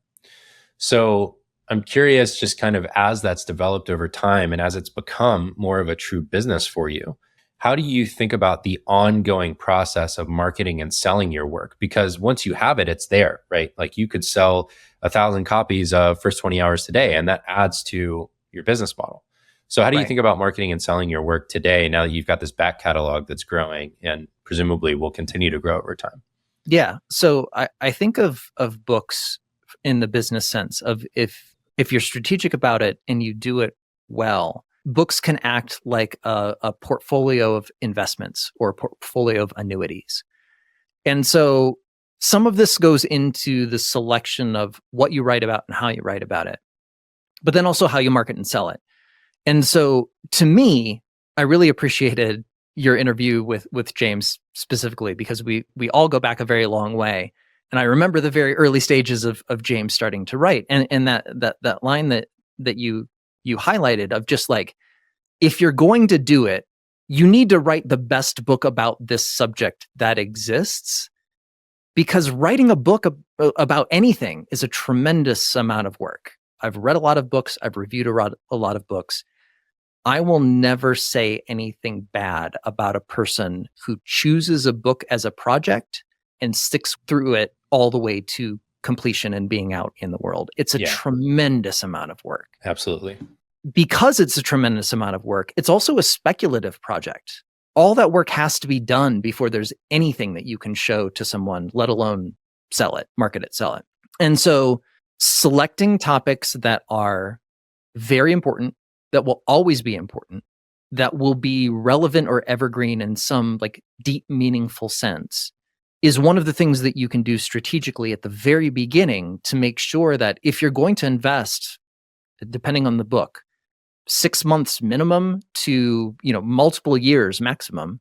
So I'm curious, just kind of as that's developed over time and as it's become more of a true business for you, how do you think about the ongoing process of marketing and selling your work? Because once you have it, it's there, right? Like you could sell 1,000 copies of First 20 Hours today, and that adds to your business model. So how do you think about marketing and selling your work today now that you've got this back catalog that's growing and presumably will continue to grow over time? Yeah. So I think of books in the business sense of if you're strategic about it and you do it well, books can act like a portfolio of investments or a portfolio of annuities. And so some of this goes into the selection of what you write about and how you write about it, but then also how you market and sell it. And so to me, I really appreciated your interview with James specifically because we all go back a very long way. And I remember the very early stages of James starting to write. And that line that you highlighted of just like, if you're going to do it, you need to write the best book about this subject that exists, because writing a book about anything is a tremendous amount of work. I've read a lot of books. I've reviewed a lot of books. I will never say anything bad about a person who chooses a book as a project and sticks through it all the way to completion and being out in the world. It's a tremendous amount of work. Absolutely. Because it's a tremendous amount of work, it's also a speculative project. All that work has to be done before there's anything that you can show to someone, let alone sell it, market it, sell it. And so selecting topics that are very important, that will always be important, that will be relevant or evergreen in some like deep, meaningful sense is one of the things that you can do strategically at the very beginning to make sure that if you're going to invest, depending on the book, 6 months minimum to, multiple years maximum,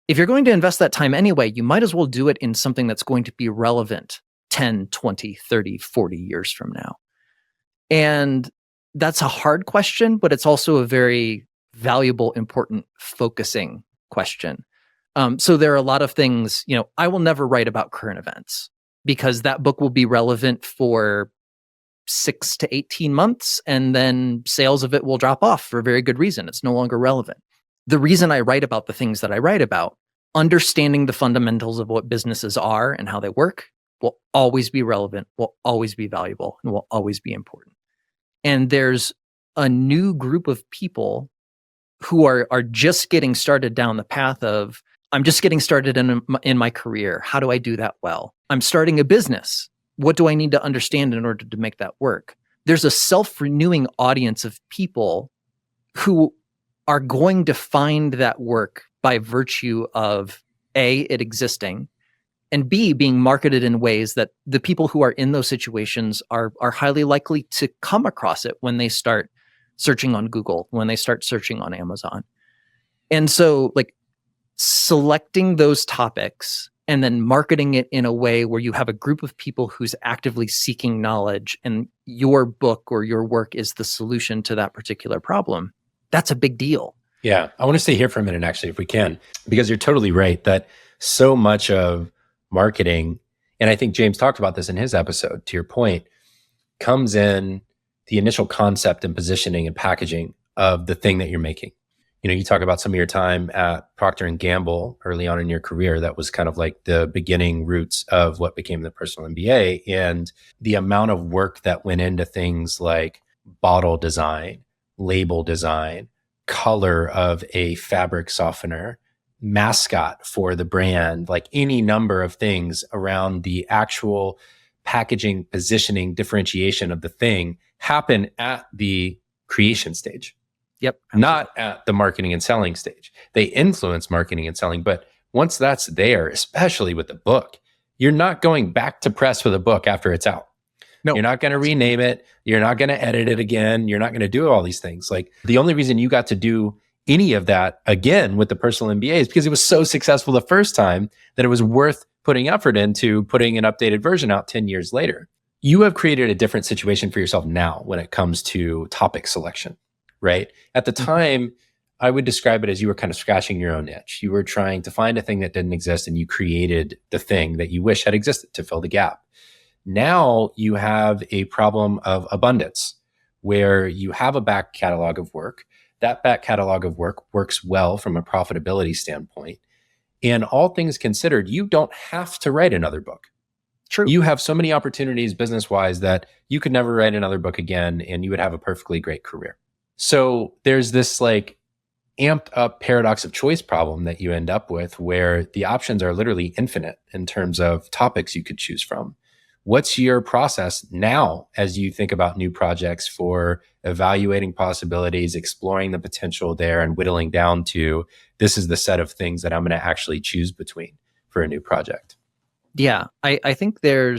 if you're going to invest that time anyway, you might as well do it in something that's going to be relevant 10, 20, 30, 40 years from now. And that's a hard question, but it's also a very valuable, important, focusing question. So there are a lot of things, I will never write about current events because that book will be relevant for 6 to 18 months, and then sales of it will drop off for a very good reason. It's no longer relevant. The reason I write about the things that I write about, understanding the fundamentals of what businesses are and how they work, will always be relevant, will always be valuable, and will always be important. And there's a new group of people who are just getting started down the path of, I'm just getting started in my career. How do I do that well? I'm starting a business. What do I need to understand in order to make that work? There's a self-renewing audience of people who are going to find that work by virtue of A, it existing, and B, being marketed in ways that the people who are in those situations are highly likely to come across it when they start searching on Google, when they start searching on Amazon. And so selecting those topics and then marketing it in a way where you have a group of people who's actively seeking knowledge and your book or your work is the solution to that particular problem, that's a big deal. Yeah, I want to stay here for a minute, actually, if we can, because you're totally right that so much of marketing, and I think James talked about this in his episode, to your point, comes in the initial concept and positioning and packaging of the thing that you're making. You talk about some of your time at Procter and Gamble early on in your career. That was kind of like the beginning roots of what became the personal MBA, and the amount of work that went into things like bottle design, label design, color of a fabric softener, mascot for the brand, like any number of things around the actual packaging, positioning, differentiation of the thing happen at the creation stage. Yep. Not at the marketing and selling stage. They influence marketing and selling, but once that's there, especially with the book, you're not going back to press with a book after it's out. No. You're not going to rename it. You're not going to edit it again. You're not going to do all these things. Like, the only reason you got to do any of that again with the personal MBA is because it was so successful the first time that it was worth putting effort into putting an updated version out 10 years later. You have created a different situation for yourself now when it comes to topic selection, right? At the time, I would describe it as you were kind of scratching your own itch. You were trying to find a thing that didn't exist, and you created the thing that you wish had existed to fill the gap. Now you have a problem of abundance where you have a back catalog of work. That back catalog of work works well from a profitability standpoint. And all things considered, you don't have to write another book. True. You have so many opportunities business-wise that you could never write another book again, and you would have a perfectly great career. So there's this like amped up paradox of choice problem that you end up with, where the options are literally infinite in terms of topics you could choose from. What's your process now as you think about new projects for evaluating possibilities, exploring the potential there, and whittling down to, this is the set of things that I'm going to actually choose between for a new project? Yeah, I think there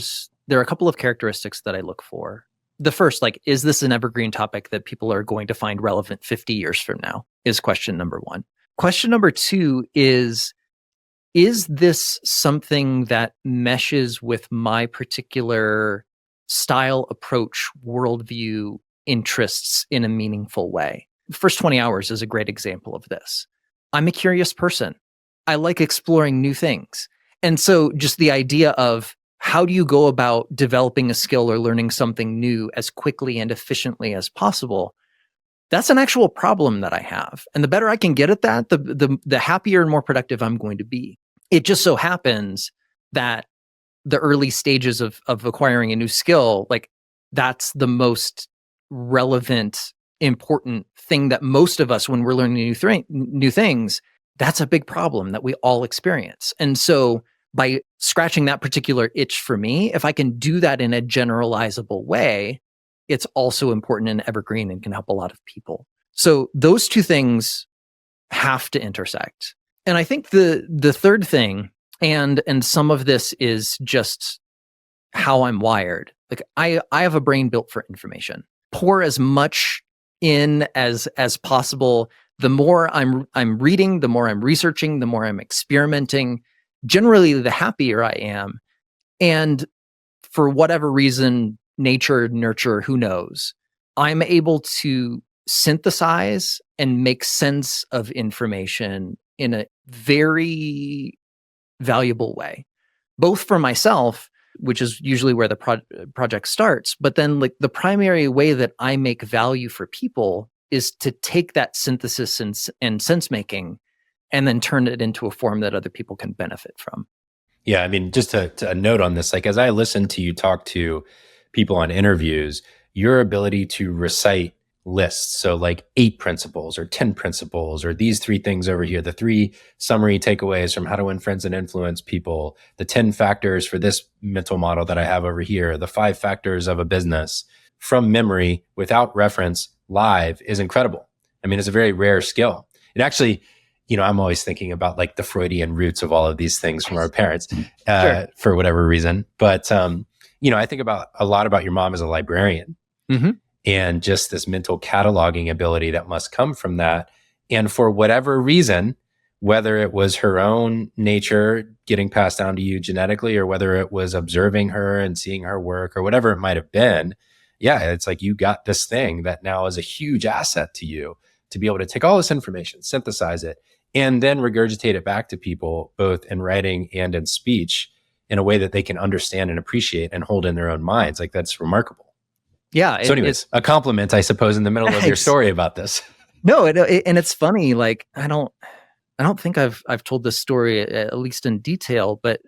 are a couple of characteristics that I look for. The first, like, is this an evergreen topic that people are going to find relevant 50 years from now, is question number one. Question number two is this something that meshes with my particular style, approach, worldview, interests in a meaningful way? First 20 hours is a great example of this. I'm a curious person. I like exploring new things. And so just the idea of, how do you go about developing a skill or learning something new as quickly and efficiently as possible? That's an actual problem that I have. And the better I can get at that, the happier and more productive I'm going to be. It just so happens that the early stages of acquiring a new skill, like, that's the most relevant, important thing that most of us, when we're learning new things, that's a big problem that we all experience. And so by scratching that particular itch for me, if I can do that in a generalizable way, it's also important and evergreen and can help a lot of people. So those two things have to intersect. And I think the third thing, and some of this is just how I'm wired. Like, I have a brain built for information. Pour as much in as possible. The more I'm reading, the more I'm researching, the more I'm experimenting, generally the happier I am. And for whatever reason, nature, nurture, who knows, I'm able to synthesize and make sense of information in a very valuable way, both for myself, which is usually where the project starts, but then, like, the primary way that I make value for people is to take that synthesis and sense making and then turn it into a form that other people can benefit from. Yeah, I mean, just to a note on this, like, as I listen to you talk to people on interviews, your ability to recite lists, so like 8 principles or 10 principles or these 3 things over here, the 3 summary takeaways from how to win friends and influence people, the 10 factors for this mental model that I have over here, the 5 factors of a business, from memory without reference live, is incredible. I mean, it's a very rare skill. It actually, I'm always thinking about like the Freudian roots of all of these things from our parents, Sure. for whatever reason. But, I think a lot about your mom as a librarian. Mm-hmm. And just this mental cataloging ability that must come from that. And for whatever reason, whether it was her own nature getting passed down to you genetically, or whether it was observing her and seeing her work, or whatever it might have been, yeah, it's like you got this thing that now is a huge asset to you to be able to take all this information, synthesize it, and then regurgitate it back to people, both in writing and in speech, in a way that they can understand and appreciate and hold in their own minds. Like, that's remarkable. Yeah. So anyways, a compliment, I suppose, in the middle of your story about this. No, and it's funny. Like, I don't think I've told this story at least in detail, but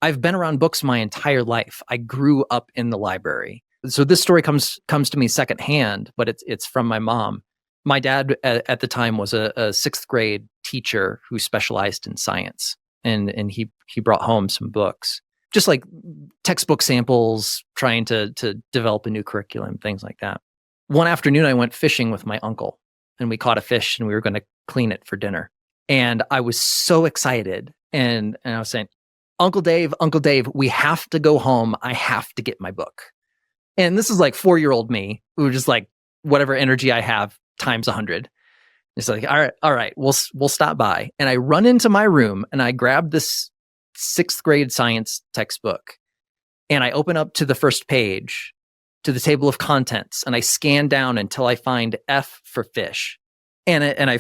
I've been around books my entire life. I grew up in the library. So this story comes to me secondhand, but it's from my mom. My dad at the time was a sixth grade teacher who specialized in science, and he brought home some books, just like textbook samples, trying to develop a new curriculum, things like that. One afternoon, I went fishing with my uncle, and we caught a fish, and we were going to clean it for dinner. And I was so excited, and I was saying, Uncle Dave, we have to go home. I have to get my book. And this is like 4-year-old me, who just like, whatever energy I have times 100. It's like, all right, we'll stop by. And I run into my room and I grab this 6th grade science textbook, and I open up to the first page, to the table of contents, and I scan down until I find F for fish. And I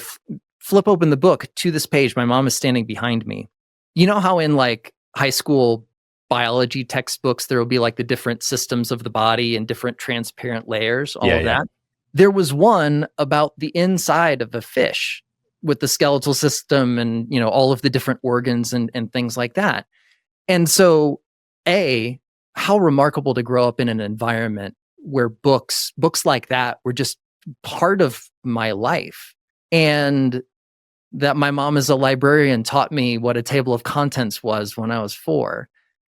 flip open the book to this page. My mom is standing behind me. You know how in like high school biology textbooks, there will be like the different systems of the body and different transparent layers, all of that. There was one about the inside of a fish with the skeletal system and, you know, all of the different organs and things like that. And so, how remarkable to grow up in an environment where books like that were just part of my life. And that my mom as a librarian taught me what a table of contents was when I was 4.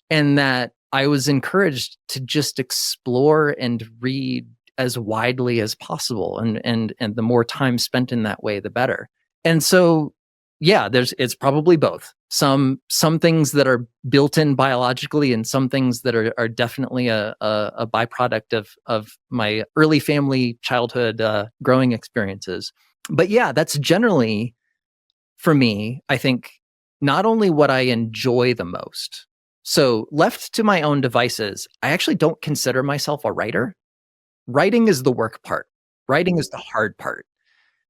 And that I was encouraged to just explore and read as widely as possible. And the more time spent in that way, the better. And so, yeah, it's probably both. Some things that are built in biologically, and some things that are definitely a byproduct of my early family childhood growing experiences. But yeah, that's generally, for me, I think, not only what I enjoy the most. So left to my own devices, I actually don't consider myself a writer. Writing is the work part. Writing is the hard part.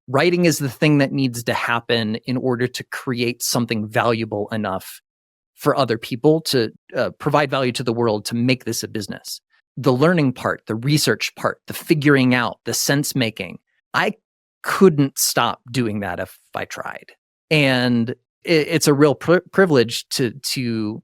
Writing is the thing that needs to happen in order to create something valuable enough for other people to provide value to the world, to make this a business. The learning part, the research part, the figuring out, the sense making, I couldn't stop doing that if I tried. And it's a real privilege to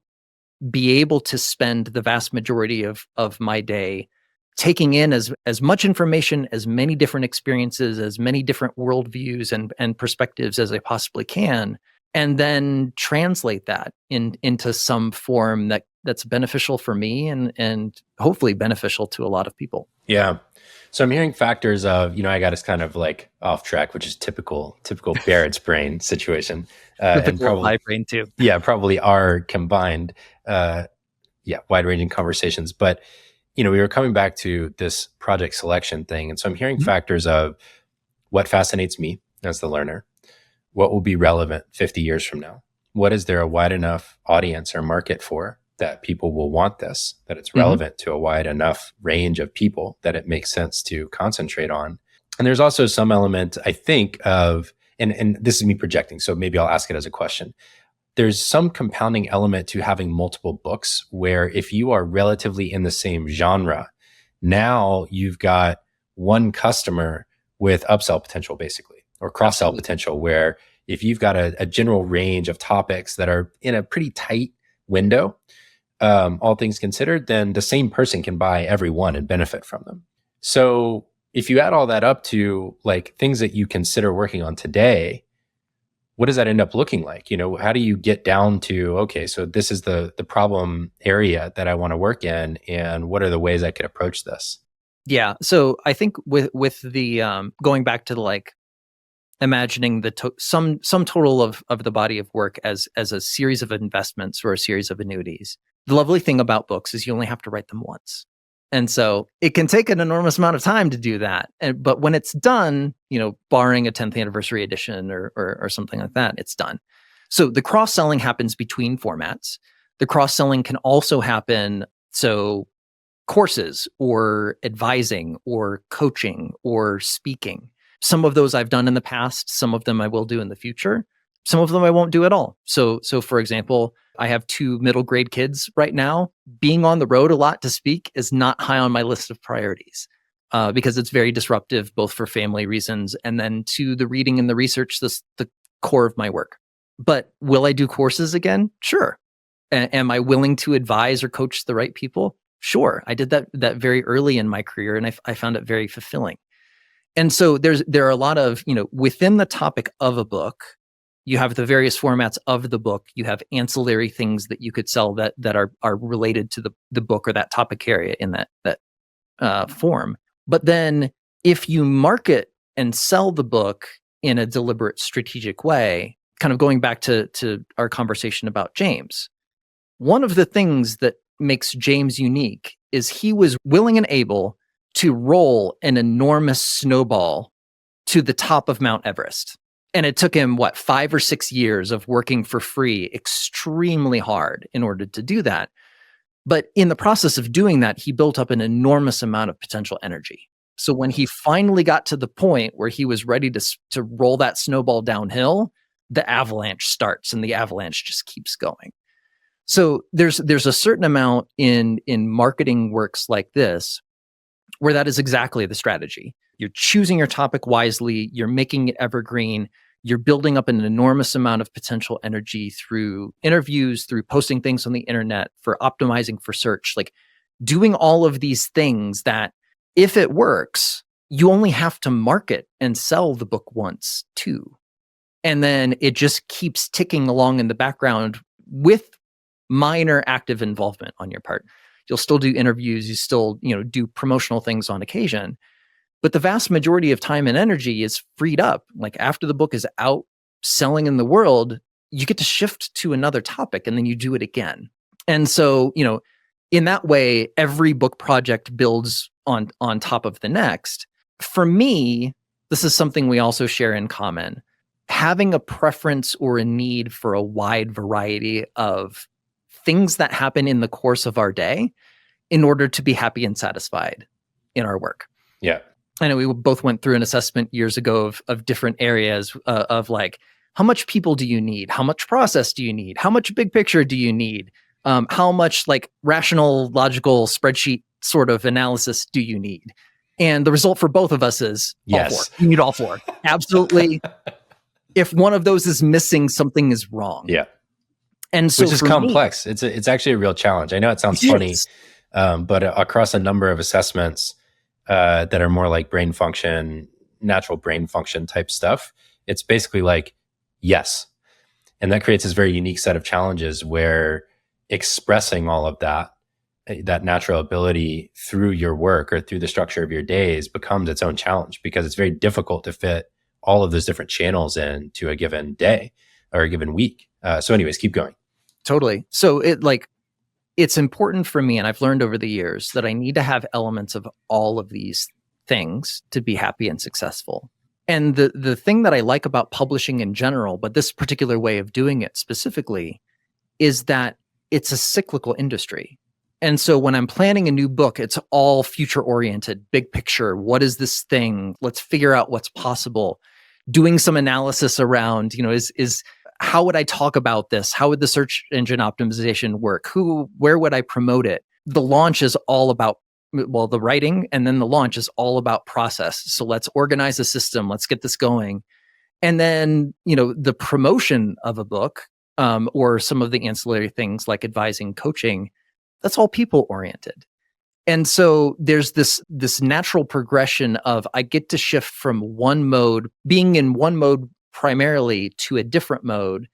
be able to spend the vast majority of my day taking in as much information, as many different experiences, as many different worldviews and perspectives as I possibly can, and then translate that into some form that's beneficial for me and hopefully beneficial to a lot of people. Yeah. So I'm hearing factors of, I got us kind of like off track, which is typical Barrett's brain situation. And probably my brain too. Yeah, probably our combined, wide-ranging conversations. But, we were coming back to this project selection thing. And so I'm hearing factors of what fascinates me as the learner, what will be relevant 50 years from now, what is there a wide enough audience or market for that people will want this, that it's relevant to a wide enough range of people that it makes sense to concentrate on. And there's also some element, I think, of, and this is me projecting, so maybe I'll ask it as a question. There's some compounding element to having multiple books where if you are relatively in the same genre, now you've got one customer with upsell potential, basically, or cross-sell potential, where if you've got a general range of topics that are in a pretty tight window, all things considered, then the same person can buy every one and benefit from them. So if you add all that up to like things that you consider working on today, what does that end up looking like? How do you get down to, okay, so this is the problem area that I want to work in, and what are the ways I could approach this? Yeah. So I think with the going back to like imagining the some total of the body of work as a series of investments or a series of annuities. The lovely thing about books is you only have to write them once. And so it can take an enormous amount of time to do that. But when it's done, barring a 10th anniversary edition or something like that, it's done. So the cross-selling happens between formats. The cross-selling can also happen, so courses or advising or coaching or speaking. Some of those I've done in the past, some of them I will do in the future. Some of them I won't do at all. So for example, I have 2 middle grade kids right now. Being on the road a lot to speak is not high on my list of priorities because it's very disruptive, both for family reasons and then to the reading and the research, the core of my work. But will I do courses again? Sure. Am I willing to advise or coach the right people? Sure. I did that very early in my career, and I found it very fulfilling. And so there are a lot of, within the topic of a book, you have the various formats of the book. You have ancillary things that you could sell that are related to the book or that topic area in that form. But then if you market and sell the book in a deliberate, strategic way, kind of going back to our conversation about James, one of the things that makes James unique is he was willing and able to roll an enormous snowball to the top of Mount Everest. And it took him, 5 or 6 years of working for free, extremely hard in order to do that. But in the process of doing that, he built up an enormous amount of potential energy. So when he finally got to the point where he was ready to roll that snowball downhill, the avalanche starts and the avalanche just keeps going. So there's a certain amount in marketing works like this where that is exactly the strategy. You're choosing your topic wisely, you're making it evergreen, you're building up an enormous amount of potential energy through interviews, through posting things on the internet, for optimizing for search, like doing all of these things that if it works, you only have to market and sell the book once too. And then it just keeps ticking along in the background with minor active involvement on your part. You'll still do interviews, you still, do promotional things on occasion, but the vast majority of time and energy is freed up. Like after the book is out selling in the world, you get to shift to another topic and then you do it again. And so, in that way, every book project builds on top of the next. For me, this is something we also share in common. Having a preference or a need for a wide variety of things that happen in the course of our day in order to be happy and satisfied in our work. Yeah. I know we both went through an assessment years ago of different areas of like, how much people do you need? How much process do you need? How much big picture do you need? How much like rational, logical spreadsheet sort of analysis do you need? And the result for both of us is yes. All 4. You need all 4. Absolutely. If one of those is missing, something is wrong. Yeah. And so which is complex. It's actually a real challenge. I know it sounds funny, but across a number of assessments that are more like brain function, natural brain function type stuff, it's basically like, yes. And that creates this very unique set of challenges where expressing all of that natural ability through your work or through the structure of your days becomes its own challenge because it's very difficult to fit all of those different channels into a given day or a given week. So anyways, keep going. Totally. So it's important for me, and I've learned over the years that I need to have elements of all of these things to be happy and successful. And the thing that I like about publishing in general, but this particular way of doing it specifically, is that it's a cyclical industry. And so when I'm planning a new book, it's all future oriented, big picture. What is this thing? Let's figure out what's possible. Doing some analysis around, is how would I talk about this? How would the search engine optimization work? Where would I promote it? The launch is all about, the writing, and then the launch is all about process. So let's organize a system. Let's get this going. And then, the promotion of a book, or some of the ancillary things like advising, coaching, that's all people oriented. And so there's this natural progression of I get to shift from one mode, being in one mode primarily, to a different mode.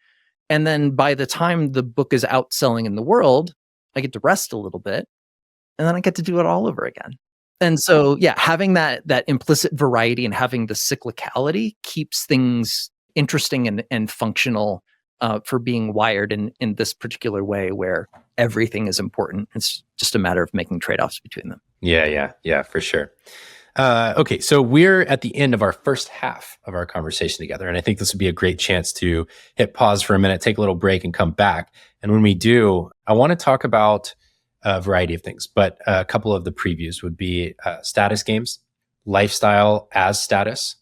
And then by the time the book is out selling in the world, I get to rest a little bit, and then I get to do it all over again. And so, having that implicit variety and having the cyclicality keeps things interesting and functional for being wired in this particular way where everything is important. It's just a matter of making trade-offs between them. Yeah, for sure. Okay, so we're at the end of our first half of our conversation together, and I think this would be a great chance to hit pause for a minute, take a little break, and come back. And when we do, I want to talk about a variety of things, but a couple of the previews would be status games, lifestyle as status,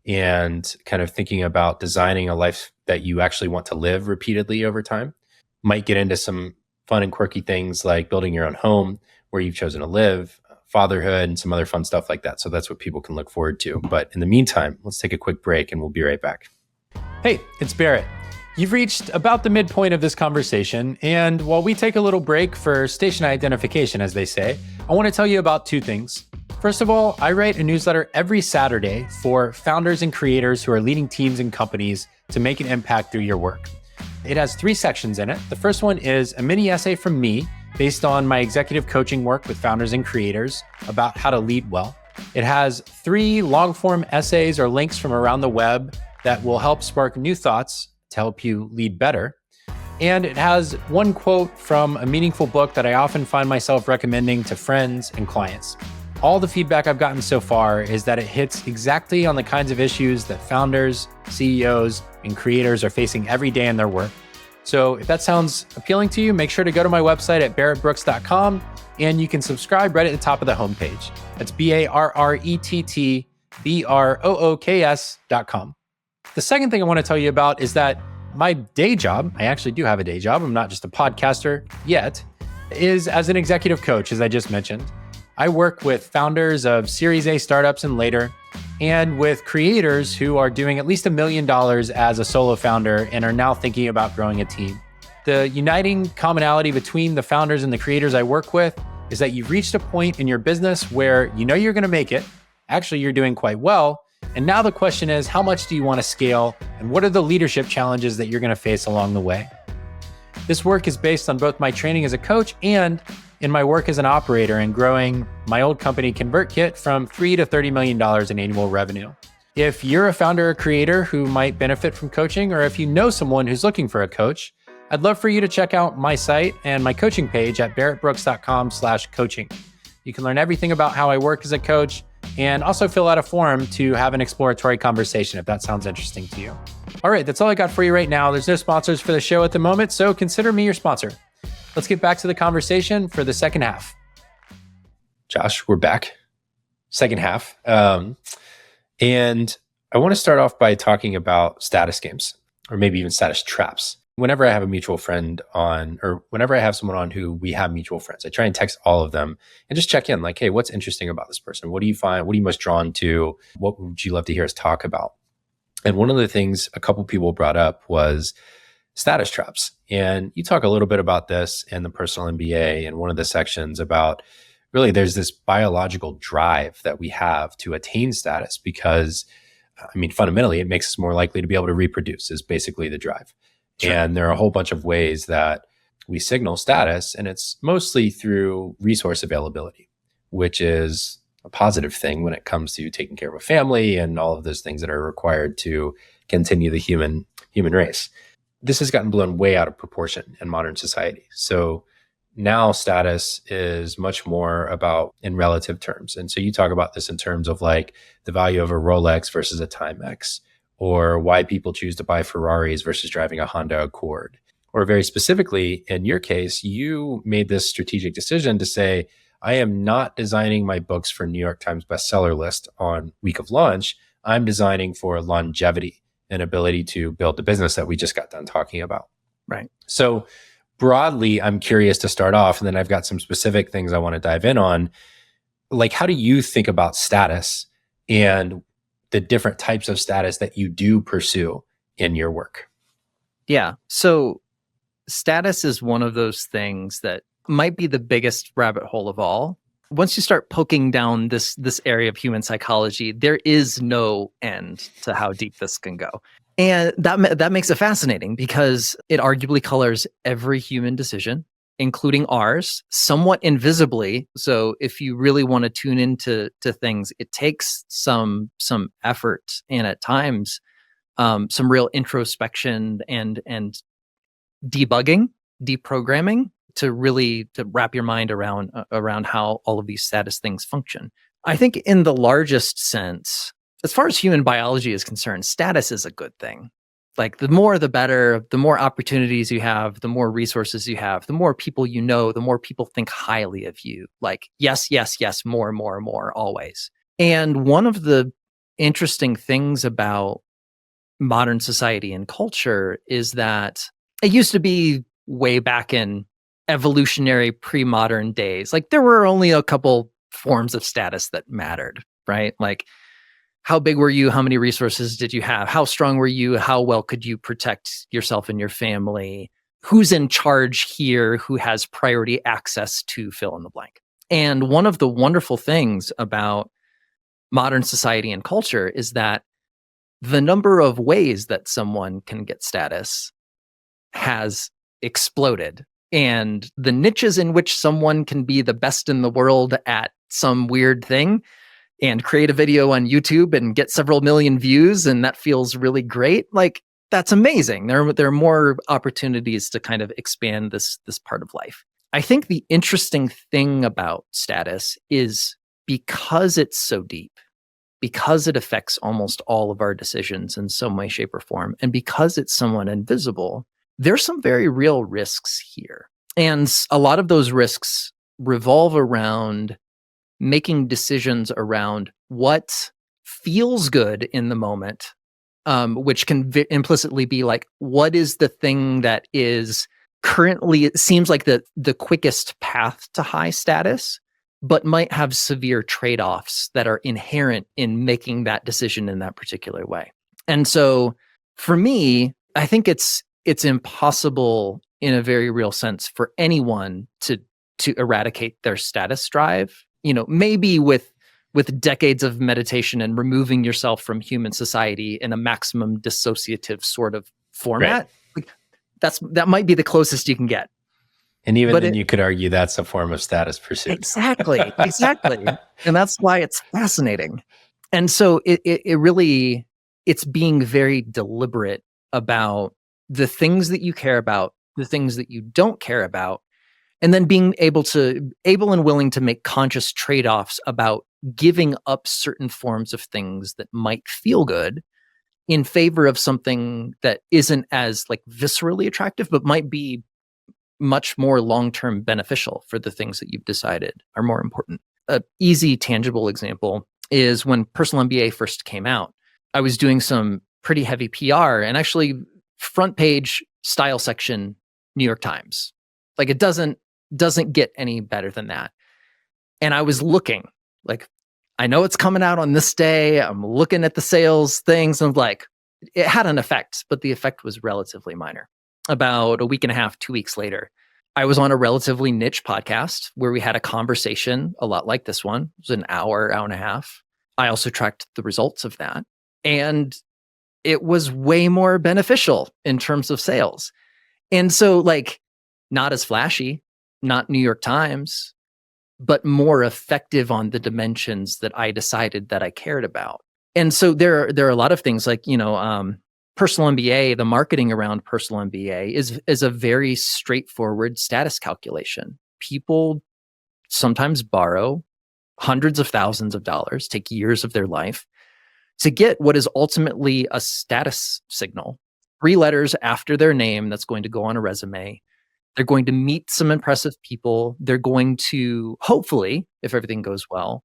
and kind of thinking about designing a life that you actually want to live repeatedly over time. Might get into some fun and quirky things like building your own home where you've chosen to live, fatherhood, and some other fun stuff like that. So that's what people can look forward to. But in the meantime, let's take a quick break and we'll be right back. Hey, it's Barrett. You've reached about the midpoint of this conversation, and while we take a little break for station identification, as they say, I want to tell you about two things. First of all, I write a newsletter every Saturday for founders and creators who are leading teams and companies to make an impact through your work. It has 3 sections in it. The first one is a mini essay from me based on my executive coaching work with founders and creators about how to lead well. It has 3 long-form essays or links from around the web that will help spark new thoughts to help you lead better. And it has 1 quote from a meaningful book that I often find myself recommending to friends and clients. All the feedback I've gotten so far is that it hits exactly on the kinds of issues that founders, CEOs, and creators are facing every day in their work. So if that sounds appealing to you, make sure to go to my website at barrettbrooks.com and you can subscribe right at the top of the homepage. That's BARRETTBROOKS.com. The second thing I want to tell you about is that my day job, I actually do have a day job, I'm not just a podcaster yet, is as an executive coach, as I just mentioned. I work with founders of Series A startups and later, and with creators who are doing at least $1 million as a solo founder and are now thinking about growing a team. The uniting commonality between the founders and the creators I work with is that you've reached a point in your business where you know you're going to make it. Actually, you're doing quite well. And now the question is, how much do you want to scale? And what are the leadership challenges that you're going to face along the way? This work is based on both my training as a coach and in my work as an operator and growing my old company ConvertKit from $3 to $30 million in annual revenue. If you're a founder or creator who might benefit from coaching, or if you know someone who's looking for a coach, I'd love for you to check out my site and my coaching page at barrettbrooks.com/coaching. You can learn everything about how I work as a coach and also fill out a form to have an exploratory conversation if that sounds interesting to you. All right, that's all I got for you right now. There's no sponsors for the show at the moment, so consider me your sponsor. Let's get back to the conversation for the second half. Josh, we're back. Second half. And I want to start off by talking about status games, or maybe even status traps. Whenever I have a mutual friend on, or whenever I have someone on who we have mutual friends, I try and text all of them and just check in like, hey, what's interesting about this person? What do you find? What are you most drawn to? What would you love to hear us talk about? And one of the things a couple people brought up was status traps. And you talk a little bit about this in the personal MBA and one of the sections about really there's this biological drive that we have to attain status because, I mean, fundamentally, it makes us more likely to be able to reproduce is basically the drive. Sure. And there are a whole bunch of ways that we signal status, and it's mostly through resource availability, which is a positive thing when it comes to taking care of a family and all of those things that are required to continue the human race. This has gotten blown way out of proportion in modern society. So now status is much more about in relative terms. And so you talk about this in terms of like the value of a Rolex versus a Timex, or why people choose to buy Ferraris versus driving a Honda Accord. Or very specifically, in your case, you made this strategic decision to say, I am not designing my books for New York Times bestseller list on week of launch. I'm designing for longevity and ability to build the business that we just got done talking about. Right. So broadly, I'm curious to start off, and then I've got some specific things I want to dive in on. Like, how do you think about status and the different types of status that you do pursue in your work? Yeah. So status is one of those things that might be the biggest rabbit hole of all. Once you start poking down this area of human psychology, there is no end to how deep this can go. And that makes it fascinating because it arguably colors every human decision, including ours, somewhat invisibly. So if you really want to tune into things, it takes some effort and at times some real introspection and debugging, deprogramming to wrap your mind around how all of these status things function. I think in the largest sense, as far as human biology is concerned, status is a good thing. Like the more, the better, the more opportunities you have, the more resources you have, the more people you know, the more people think highly of you. Like, yes, yes, yes, more, more, more, always. And one of the interesting things about modern society and culture is that it used to be way back in evolutionary pre-modern days. Like there were only a couple forms of status that mattered, right? Like how big were you? How many resources did you have? How strong were you? How well could you protect yourself and your family? Who's in charge here? Who has priority access to fill in the blank? And one of the wonderful things about modern society and culture is that the number of ways that someone can get status has exploded. And the niches in which someone can be the best in the world at some weird thing and create a video on YouTube and get several million views, and that feels really great. Like that's amazing. There are more opportunities to kind of expand this part of life. I think the interesting thing about status is because it's so deep, because it affects almost all of our decisions in some way, shape, or form, and because it's somewhat invisible, there's some very real risks here. And a lot of those risks revolve around making decisions around what feels good in the moment, which can implicitly be like, what is the thing that is currently, it seems like the quickest path to high status, but might have severe trade-offs that are inherent in making that decision in that particular way. And so for me, I think it's impossible in a very real sense for anyone to eradicate their status drive. You know, maybe with decades of meditation and removing yourself from human society in a maximum dissociative sort of format, like that might be the closest you can get. And even then, you could argue that's a form of status pursuit. Exactly. And that's why it's fascinating. And so it really, it's being very deliberate about the things that you care about, the things that you don't care about, and then being able and willing to make conscious trade-offs about giving up certain forms of things that might feel good in favor of something that isn't as like viscerally attractive, but might be much more long-term beneficial for the things that you've decided are more important. An easy, tangible example is when Personal MBA first came out, I was doing some pretty heavy PR and actually front page style section, New York Times. Like it doesn't get any better than that. And I was looking, like, I know it's coming out on this day. I'm looking at the sales things and like, it had an effect, but the effect was relatively minor. About a week and a half, 2 weeks later, I was on a relatively niche podcast where we had a conversation a lot like this one. It was an hour and a half. I also tracked the results of that. And it was way more beneficial in terms of sales. And so like, not as flashy, not New York Times, but more effective on the dimensions that I decided that I cared about. And so there are a lot of things like, Personal MBA, the marketing around Personal MBA is a very straightforward status calculation. People sometimes borrow hundreds of thousands of dollars, take years of their life to get what is ultimately a status signal. 3 letters after their name that's going to go on a resume. They're going to meet some impressive people. They're going to, hopefully, if everything goes well,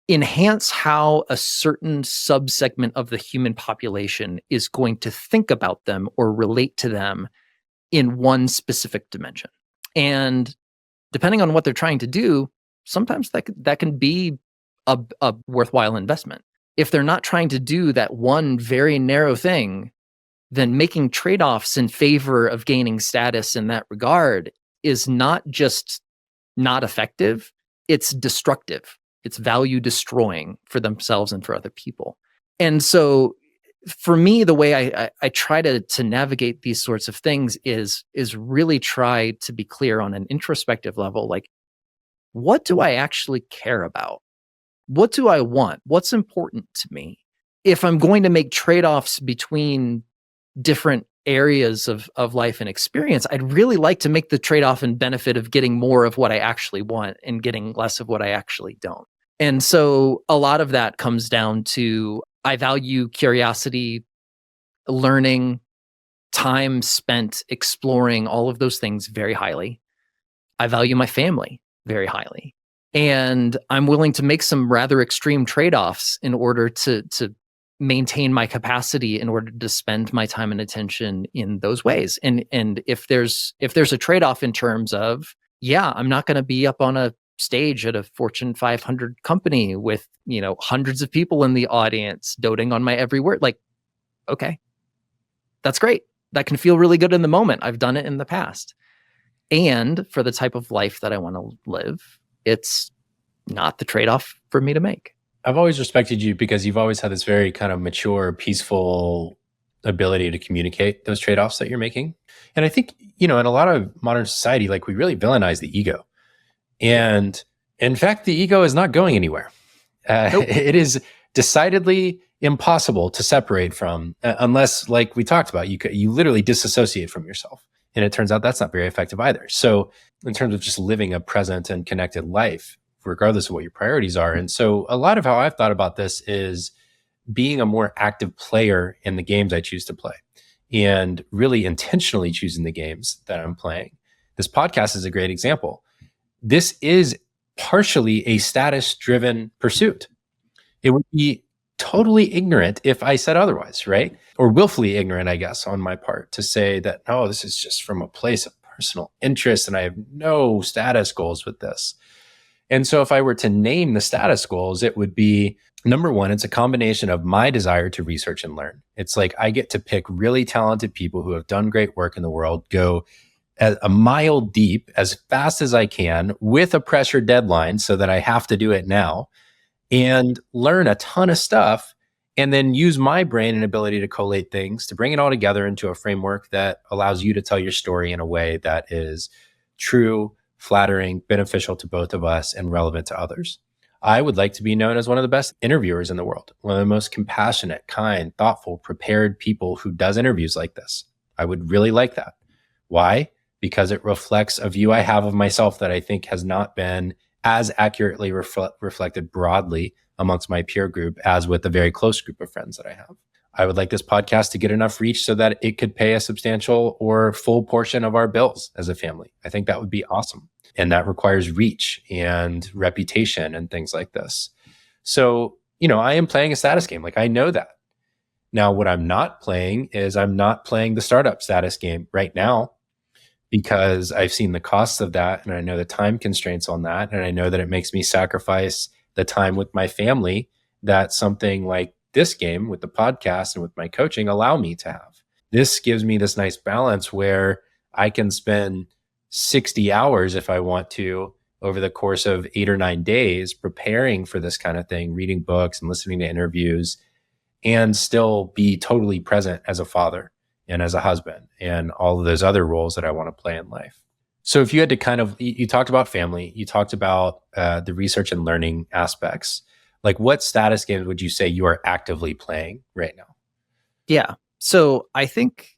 enhance how a certain subsegment of the human population is going to think about them or relate to them in one specific dimension. And depending on what they're trying to do, sometimes that can be a worthwhile investment. If they're not trying to do that one very narrow thing, then making trade-offs in favor of gaining status in that regard is not just not effective, it's destructive. It's value destroying for themselves and for other people. And so for me, the way I try to navigate these sorts of things is really try to be clear on an introspective level, like, what do I actually care about? What do I want? What's important to me? If I'm going to make trade-offs between different areas of life and experience, I'd really like to make the trade-off and benefit of getting more of what I actually want and getting less of what I actually don't. And so a lot of that comes down to, I value curiosity, learning, time spent exploring all of those things very highly. I value my family very highly. And I'm willing to make some rather extreme trade-offs in order to maintain my capacity in order to spend my time and attention in those ways. And if there's a trade-off in terms of, yeah, I'm not going to be up on a stage at a Fortune 500 company with, hundreds of people in the audience doting on my every word. Like, okay, that's great. That can feel really good in the moment. I've done it in the past. And for the type of life that I want to live, it's not the trade-off for me to make. I've always respected you because you've always had this very kind of mature, peaceful ability to communicate those trade-offs that you're making. And I think, in a lot of modern society, like, we really villainize the ego. And in fact, the ego is not going anywhere. Nope. It is decidedly impossible to separate from, unless, like we talked about, you literally disassociate from yourself. And it turns out that's not very effective either. So in terms of just living a present and connected life, regardless of what your priorities are. And so a lot of how I've thought about this is being a more active player in the games I choose to play, and really intentionally choosing the games that I'm playing. This podcast is a great example. This is partially a status-driven pursuit. It would be totally ignorant if I said otherwise, right? Or willfully ignorant, I guess, on my part, to say that, no, this is just from a place of personal interest and I have no status goals with this. And so if I were to name the status goals, it would be, number one, it's a combination of my desire to research and learn. It's like I get to pick really talented people who have done great work in the world, go a mile deep as fast as I can with a pressure deadline so that I have to do it now, and learn a ton of stuff, and then use my brain and ability to collate things to bring it all together into a framework that allows you to tell your story in a way that is true, flattering, beneficial to both of us, and relevant to others. I would like to be known as one of the best interviewers in the world, one of the most compassionate, kind, thoughtful, prepared people who does interviews like this. I would really like that. Why? Because it reflects a view I have of myself that I think has not been as accurately reflected broadly amongst my peer group as with the very close group of friends that I have. I would like this podcast to get enough reach so that it could pay a substantial or full portion of our bills as a family. I think that would be awesome. And that requires reach and reputation and things like this. So, I am playing a status game. Like, I know that. Now, what I'm not playing is I'm not playing the startup status game right now, because I've seen the costs of that, and I know the time constraints on that, and I know that it makes me sacrifice the time with my family that something like this game with the podcast and with my coaching allow me to have. This gives me this nice balance where I can spend 60 hours if I want to over the course of 8 or 9 days preparing for this kind of thing, reading books and listening to interviews, and still be totally present as a father and as a husband and all of those other roles that I want to play in life. So if you had to you talked about family, you talked about the research and learning aspects, like, what status games would you say you are actively playing right now? Yeah. So I think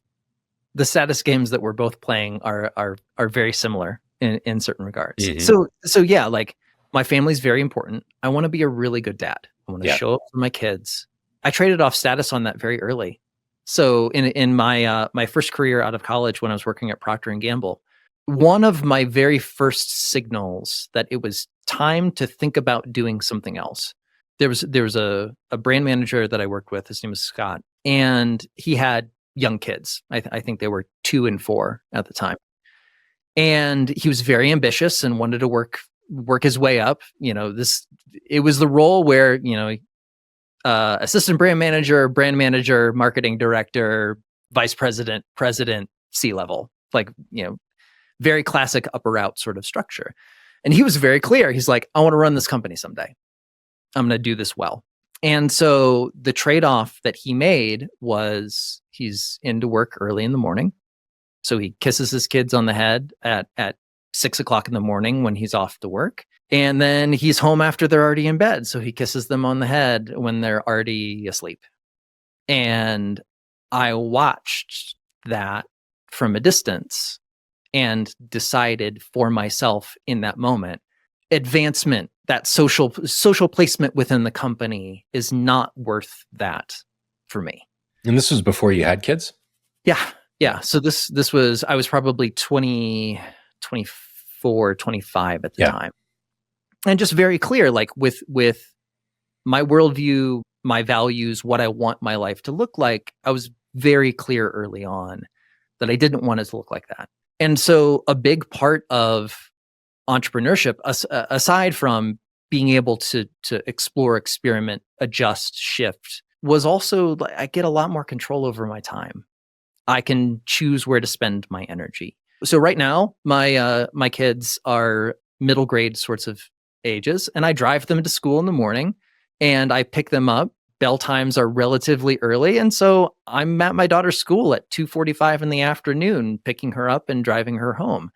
the status games that we're both playing are very similar in certain regards. Mm-hmm. So yeah, like, my family's very important. I want to be a really good dad. I want to show up for my kids. I traded off status on that very early. So in my my first career out of college, when I was working at Procter & Gamble, one of my very first signals that it was time to think about doing something else. There was a brand manager that I worked with. His name was Scott, and he had young kids. I think they were 2 and 4 at the time, and he was very ambitious and wanted to work his way up. It was the role where assistant brand manager, marketing director, vice president, president, C-level, like, very classic upper route sort of structure. And he was very clear. He's like, I want to run this company someday. I'm going to do this well. And so the trade-off that he made was he's into work early in the morning. So he kisses his kids on the head at 6 o'clock in the morning when he's off to work. And then he's home after they're already in bed. So he kisses them on the head when they're already asleep. And I watched that from a distance and decided for myself in that moment, advancement, that social placement within the company is not worth that for me. And this was before you had kids? Yeah. So this was, I was probably 24, 25 at the time. And just very clear, like, with my worldview, my values, what I want my life to look like, I was very clear early on that I didn't want it to look like that. And so a big part of entrepreneurship, aside from being able to explore, experiment, adjust, shift, was also I get a lot more control over my time. I can choose where to spend my energy. So right now, my kids are middle grade sorts of ages, and I drive them to school in the morning, and I pick them up. Bell times are relatively early, and so I'm at my daughter's school at 2:45 in the afternoon, picking her up and driving her home.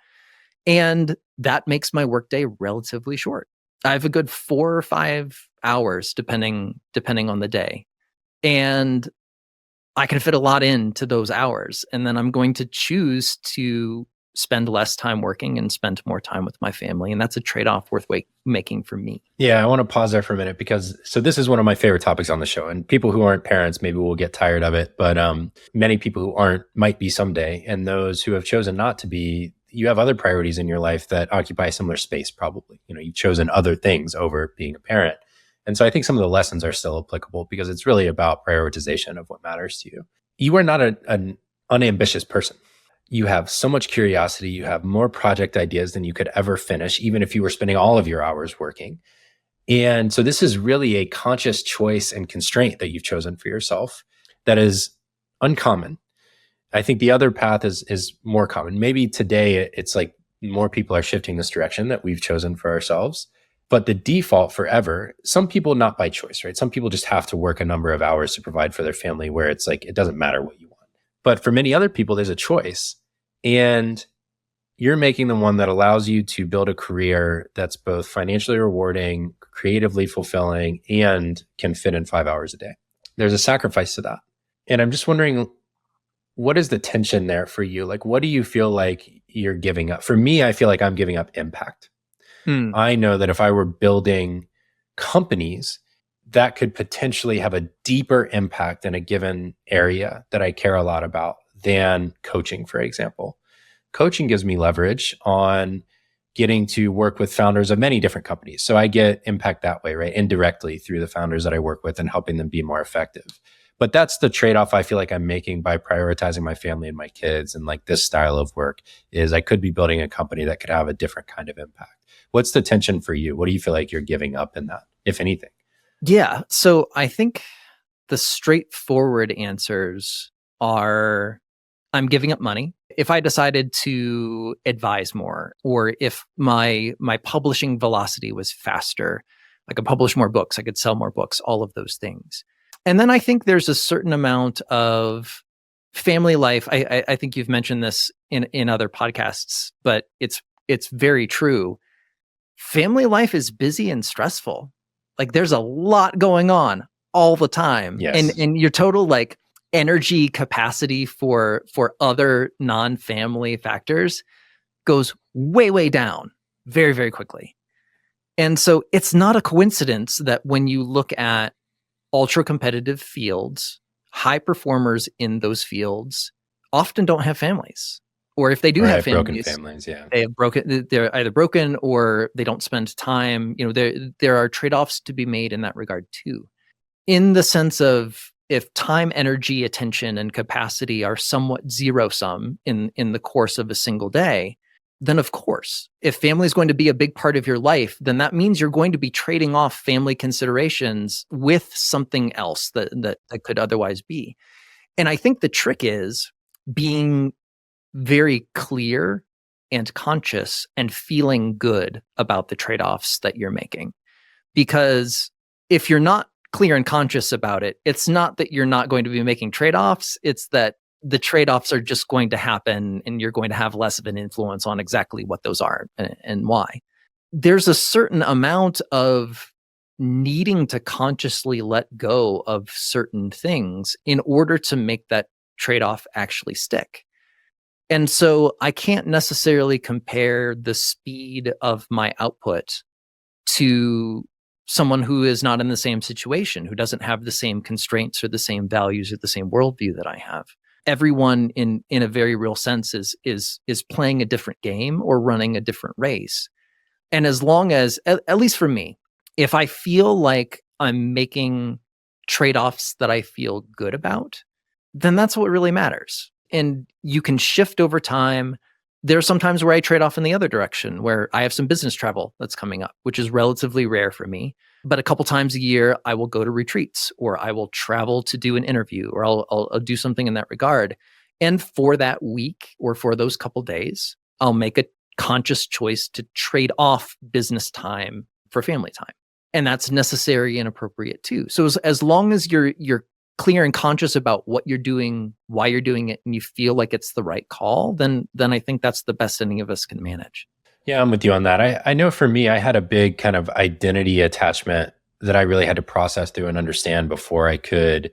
And that makes my workday relatively short. I have a good 4 or 5 hours depending on the day. And I can fit a lot into those hours. And then I'm going to choose to spend less time working and spend more time with my family. And that's a trade-off worth making for me. Yeah, I want to pause there for a minute because this is one of my favorite topics on the show. And people who aren't parents maybe will get tired of it, but many people who aren't might be someday. And those who have chosen not to be, you have other priorities in your life that occupy a similar space probably. You've chosen other things over being a parent. And so I think some of the lessons are still applicable because it's really about prioritization of what matters to you. You are not an unambitious person. You have so much curiosity. You have more project ideas than you could ever finish, even if you were spending all of your hours working. And so this is really a conscious choice and constraint that you've chosen for yourself that is uncommon. I think the other path is more common. Maybe today it's like more people are shifting this direction that we've chosen for ourselves. But the default forever, some people not by choice, right? Some people just have to work a number of hours to provide for their family where it's like, it doesn't matter what you want. But for many other people, there's a choice. And you're making the one that allows you to build a career that's both financially rewarding, creatively fulfilling, and can fit in 5 hours a day. There's a sacrifice to that. And I'm just wondering, what is the tension there for you? Like, what do you feel like you're giving up? For me, I feel like I'm giving up impact. I know that if I were building companies, that could potentially have a deeper impact in a given area that I care a lot about than coaching, for example. Coaching gives me leverage on getting to work with founders of many different companies. So I get impact that way, right? Indirectly through the founders that I work with and helping them be more effective. But that's the trade-off I feel like I'm making by prioritizing my family and my kids. And like this style of work is I could be building a company that could have a different kind of impact. What's the tension for you? What do you feel like you're giving up in that, if anything? Yeah. So I think the straightforward answers are I'm giving up money. If I decided to advise more, or if my publishing velocity was faster, I could publish more books, I could sell more books, all of those things. And then I think there's a certain amount of family life. I think you've mentioned this in other podcasts, but it's very true. Family life is busy and stressful. Like there's a lot going on all the time. Yes. And your total like energy capacity for other non-family factors goes way, way down very, very quickly. And so it's not a coincidence that when you look at ultra competitive fields, high performers in those fields often don't have families. Or if they do have families, broken families, yeah. They're either broken or they don't spend time. There are trade-offs to be made in that regard too. In the sense of if time, energy, attention, and capacity are somewhat zero-sum in the course of a single day, then of course, if family is going to be a big part of your life, then that means you're going to be trading off family considerations with something else that could otherwise be. And I think the trick is being very clear and conscious and feeling good about the trade-offs that you're making. Because if you're not clear and conscious about it, it's not that you're not going to be making trade-offs, it's that the trade-offs are just going to happen and you're going to have less of an influence on exactly what those are and why. There's a certain amount of needing to consciously let go of certain things in order to make that trade-off actually stick. And so I can't necessarily compare the speed of my output to someone who is not in the same situation, who doesn't have the same constraints or the same values or the same worldview that I have. Everyone in a very real sense is playing a different game or running a different race. And as long as, at least for me, if I feel like I'm making trade-offs that I feel good about, then that's what really matters. And you can shift over time. There are some times where I trade off in the other direction, where I have some business travel that's coming up, which is relatively rare for me. But a couple times a year, I will go to retreats, or I will travel to do an interview, or I'll do something in that regard. And for that week or for those couple days, I'll make a conscious choice to trade off business time for family time. And that's necessary and appropriate too. So as long as you're clear and conscious about what you're doing, why you're doing it, and you feel like it's the right call, then I think that's the best any of us can manage. Yeah, I'm with you on that. I know for me, I had a big kind of identity attachment that I really had to process through and understand before I could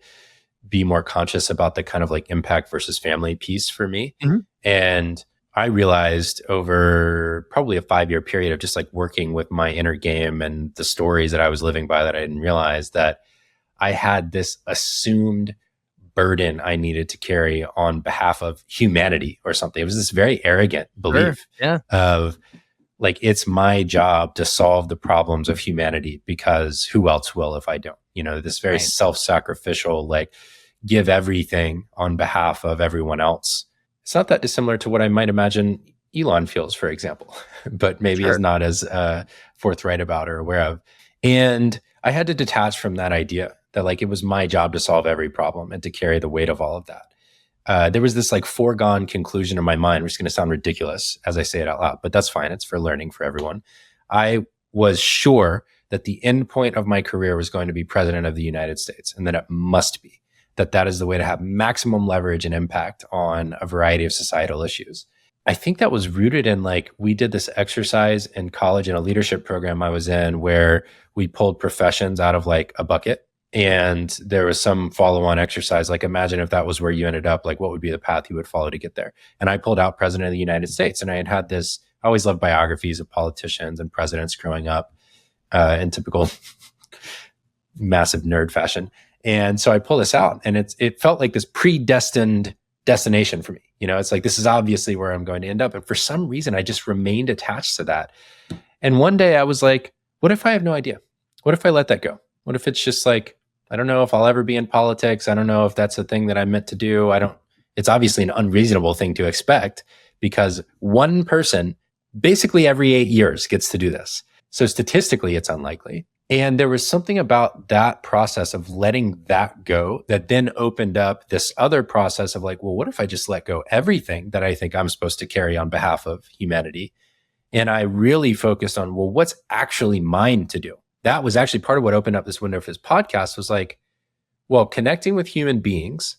be more conscious about the kind of like impact versus family piece for me. Mhm. And I realized over probably a 5-year period of just like working with my inner game and the stories that I was living by that I didn't realize that I had this assumed burden I needed to carry on behalf of humanity or something. It was this very arrogant belief of like, it's my job to solve the problems of humanity because who else will if I don't? You know, this very self-sacrificial, like give everything on behalf of everyone else. It's not that dissimilar to what I might imagine Elon feels, for example, but maybe is not as forthright about or aware of. And I had to detach from that idea that like it was my job to solve every problem and to carry the weight of all of that. There was this like foregone conclusion in my mind, which is going to sound ridiculous as I say it out loud, but that's fine. It's for learning for everyone. I was sure that the end point of my career was going to be president of the United States, and that it must be that is the way to have maximum leverage and impact on a variety of societal issues. I think that was rooted in like, we did this exercise in college in a leadership program I was in where we pulled professions out of like a bucket. And there was some follow-on exercise. Like, imagine if that was where you ended up, like what would be the path you would follow to get there? And I pulled out president of the United States. And I had this, I always loved biographies of politicians and presidents growing up in typical massive nerd fashion. And so I pulled this out and it felt like this predestined destination for me. You know, it's like, this is obviously where I'm going to end up. And for some reason, I just remained attached to that. And one day I was like, what if I have no idea? What if I let that go? What if it's just like, I don't know if I'll ever be in politics. I don't know if that's a thing that I'm meant to do. It's obviously an unreasonable thing to expect because one person basically every 8 years gets to do this. So statistically, it's unlikely. And there was something about that process of letting that go that then opened up this other process of like, well, what if I just let go everything that I think I'm supposed to carry on behalf of humanity? And I really focused on, well, what's actually mine to do? That was actually part of what opened up this window for this podcast was like, well, connecting with human beings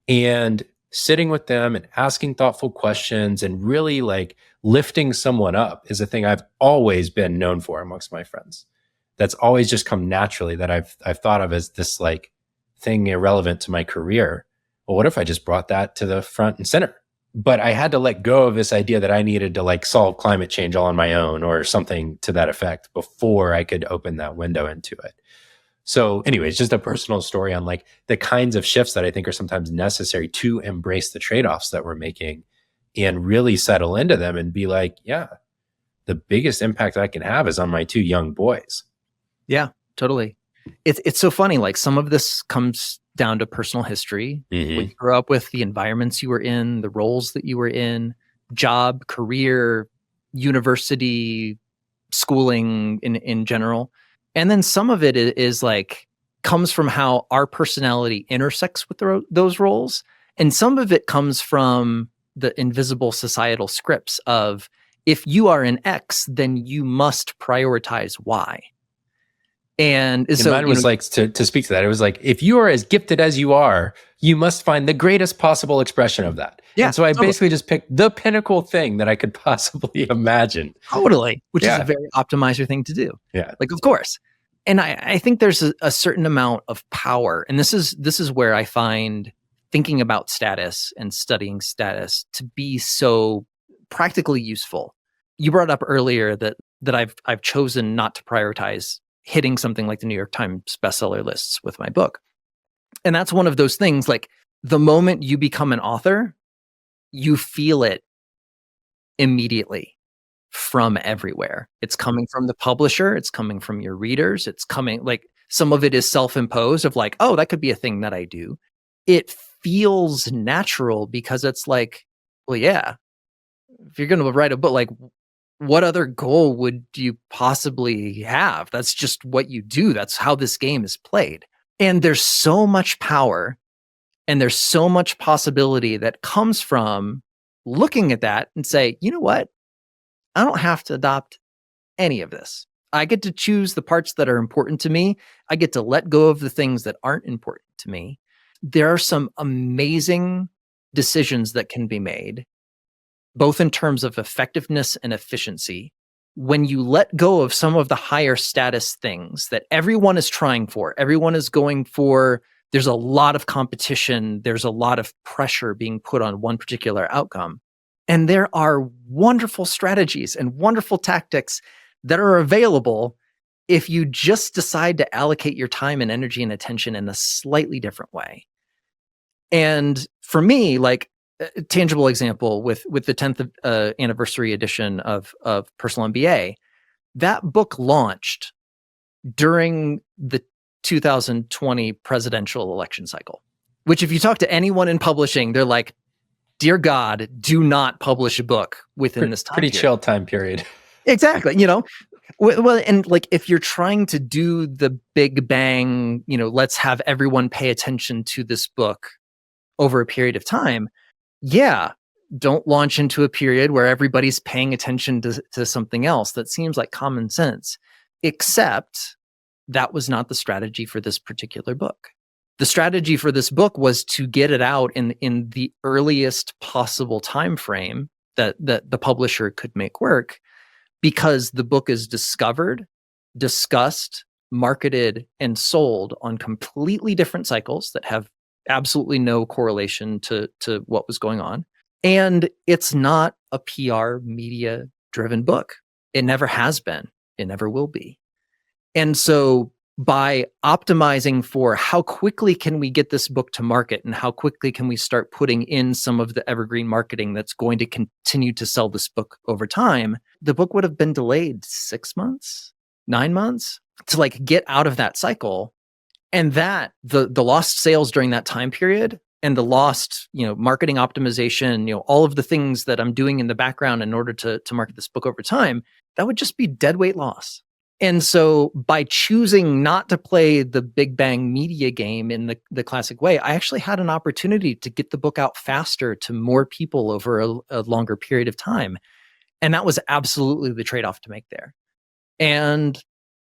and sitting with them and asking thoughtful questions and really like lifting someone up is a thing I've always been known for amongst my friends. That's always just come naturally that I've thought of as this like thing irrelevant to my career. Well, what if I just brought that to the front and center? But I had to let go of this idea that I needed to like solve climate change all on my own or something to that effect before I could open that window into it. So anyways, just a personal story on like the kinds of shifts that I think are sometimes necessary to embrace the trade-offs that we're making and really settle into them and be like, yeah, the biggest impact I can have is on my 2 young boys. Yeah, totally. It's so funny. Like some of this comes down to personal history. Mm-hmm. When you grew up with, the environments you were in, the roles that you were in, job, career, university, schooling in general. And then some of it is like comes from how our personality intersects with those roles. And some of it comes from the invisible societal scripts of, if you are an X, then you must prioritize Y. And so mine was like, to speak to that, it was like, if you are as gifted as you are, you must find the greatest possible expression of that. Yeah. And so I basically just picked the pinnacle thing that I could possibly imagine. Totally. Which is a very optimizer thing to do. Yeah. Like, of course. And I think there's a certain amount of power. And this is where I find thinking about status and studying status to be so practically useful. You brought up earlier that I've chosen not to prioritize hitting something like the New York Times bestseller lists with my book. And that's one of those things, like the moment you become an author, you feel it immediately from everywhere. It's coming from the publisher. It's coming from your readers. It's coming like Some of it is self-imposed of like, oh, that could be a thing that I do. It feels natural because it's like, well, yeah, if you're going to write a book, like what other goal would you possibly have? That's just what you do. That's how this game is played. And there's so much power and there's so much possibility that comes from looking at that and say, you know what? I don't have to adopt any of this. I get to choose the parts that are important to me. I get to let go of the things that aren't important to me. There are some amazing decisions that can be made, both in terms of effectiveness and efficiency, when you let go of some of the higher status things that everyone is trying for, everyone is going for. There's a lot of competition. There's a lot of pressure being put on one particular outcome. And there are wonderful strategies and wonderful tactics that are available if you just decide to allocate your time and energy and attention in a slightly different way. And for me, like a tangible example with the 10th anniversary edition of Personal MBA, that book launched during the 2020 presidential election cycle, which if you talk to anyone in publishing, they're like, dear God, do not publish a book within this time pretty period. Chill time period. Exactly. Well, and like if you're trying to do the big bang, let's have everyone pay attention to this book over a period of time. Yeah. Don't launch into a period where everybody's paying attention to something else. That seems like common sense, except that was not the strategy for this particular book. The strategy for this book was to get it out in the earliest possible time frame that the publisher could make work, because the book is discovered, discussed, marketed, and sold on completely different cycles that have absolutely no correlation to what was going on. And it's not a PR media driven book. It never has been. It never will be. And so by optimizing for how quickly can we get this book to market and how quickly can we start putting in some of the evergreen marketing that's going to continue to sell this book over time, the book would have been delayed 6 months, 9 months to like get out of that cycle. And that the lost sales during that time period and the lost, marketing optimization, all of the things that I'm doing in the background in order to market this book over time, that would just be dead weight loss. And so by choosing not to play the big bang media game in the classic way, I actually had an opportunity to get the book out faster to more people over a longer period of time. And that was absolutely the trade-off to make there. And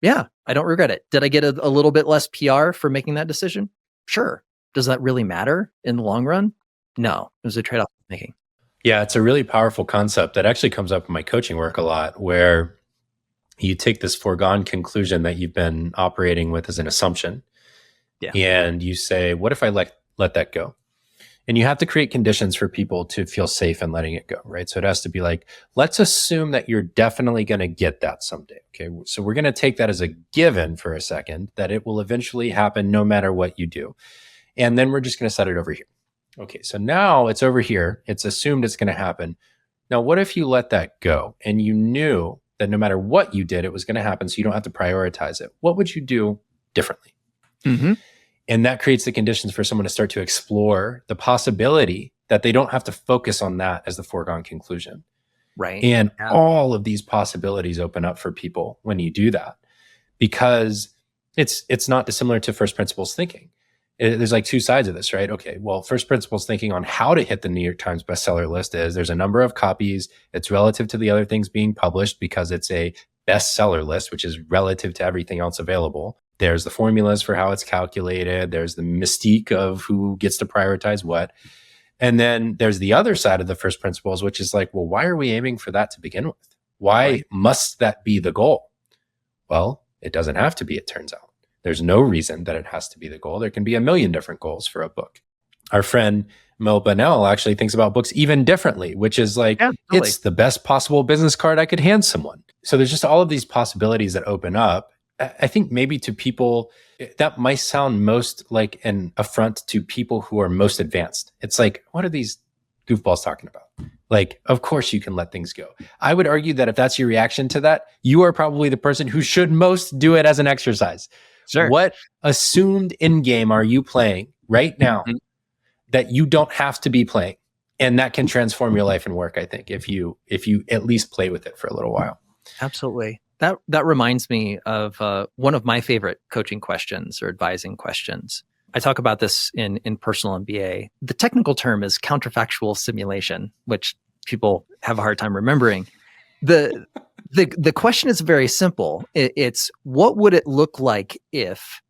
yeah, I don't regret it. Did I get a little bit less PR for making that decision? Sure. Does that really matter in the long run? No, it was a trade-off making. Yeah, it's a really powerful concept that actually comes up in my coaching work a lot, where you take this foregone conclusion that you've been operating with as an assumption, and you say, what if I let that go? And you have to create conditions for people to feel safe in letting it go, right? So it has to be like, let's assume that you're definitely going to get that someday. Okay. So we're going to take that as a given for a second, that it will eventually happen no matter what you do. And then we're just going to set it over here. Okay. So now it's over here. It's assumed it's going to happen. Now, what if you let that go and you knew that no matter what you did, it was going to happen, so you don't have to prioritize it? What would you do differently? Mm-hmm. And that creates the conditions for someone to start to explore the possibility that they don't have to focus on that as the foregone conclusion. Right. And all of these possibilities open up for people when you do that, because it's not dissimilar to first principles thinking. There's like two sides of this, right? Okay, well, first principles thinking on how to hit the New York Times bestseller list is there's a number of copies. It's relative to the other things being published because it's a bestseller list, which is relative to everything else available. There's the formulas for how it's calculated. There's the mystique of who gets to prioritize what. And then there's the other side of the first principles, which is like, well, why are we aiming for that to begin with? Why must that be the goal? Well, it doesn't have to be, it turns out. There's no reason that it has to be the goal. There can be a million different goals for a book. Our friend Mel Bonnell actually thinks about books even differently, which is like, totally. It's the best possible business card I could hand someone. So there's just all of these possibilities that open up. I think maybe to people, that might sound most like an affront to people who are most advanced. It's like, what are these goofballs talking about? Like, of course you can let things go. I would argue that if that's your reaction to that, you are probably the person who should most do it as an exercise, Sure. What assumed end game are you playing right now that you don't have to be playing? And that can transform your life and work, I think, if you at least play with it for a little while. Absolutely. That reminds me of one of my favorite coaching questions or advising questions. I talk about this in personal MBA. The technical term is counterfactual simulation, which people have a hard time remembering. The question is very simple. It's what would it look like if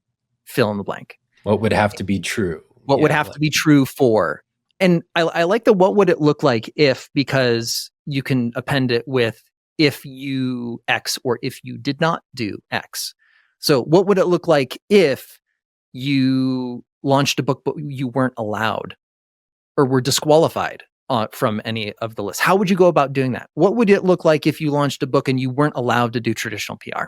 fill in the blank? What would have to be true? What would have to be true for? And I like the what would it look like if, because you can append it with if you X or if you did not do X. So what would it look like if you launched a book but you weren't allowed or were disqualified from any of the lists? How would you go about doing that? What would it look like if you launched a book and you weren't allowed to do traditional PR?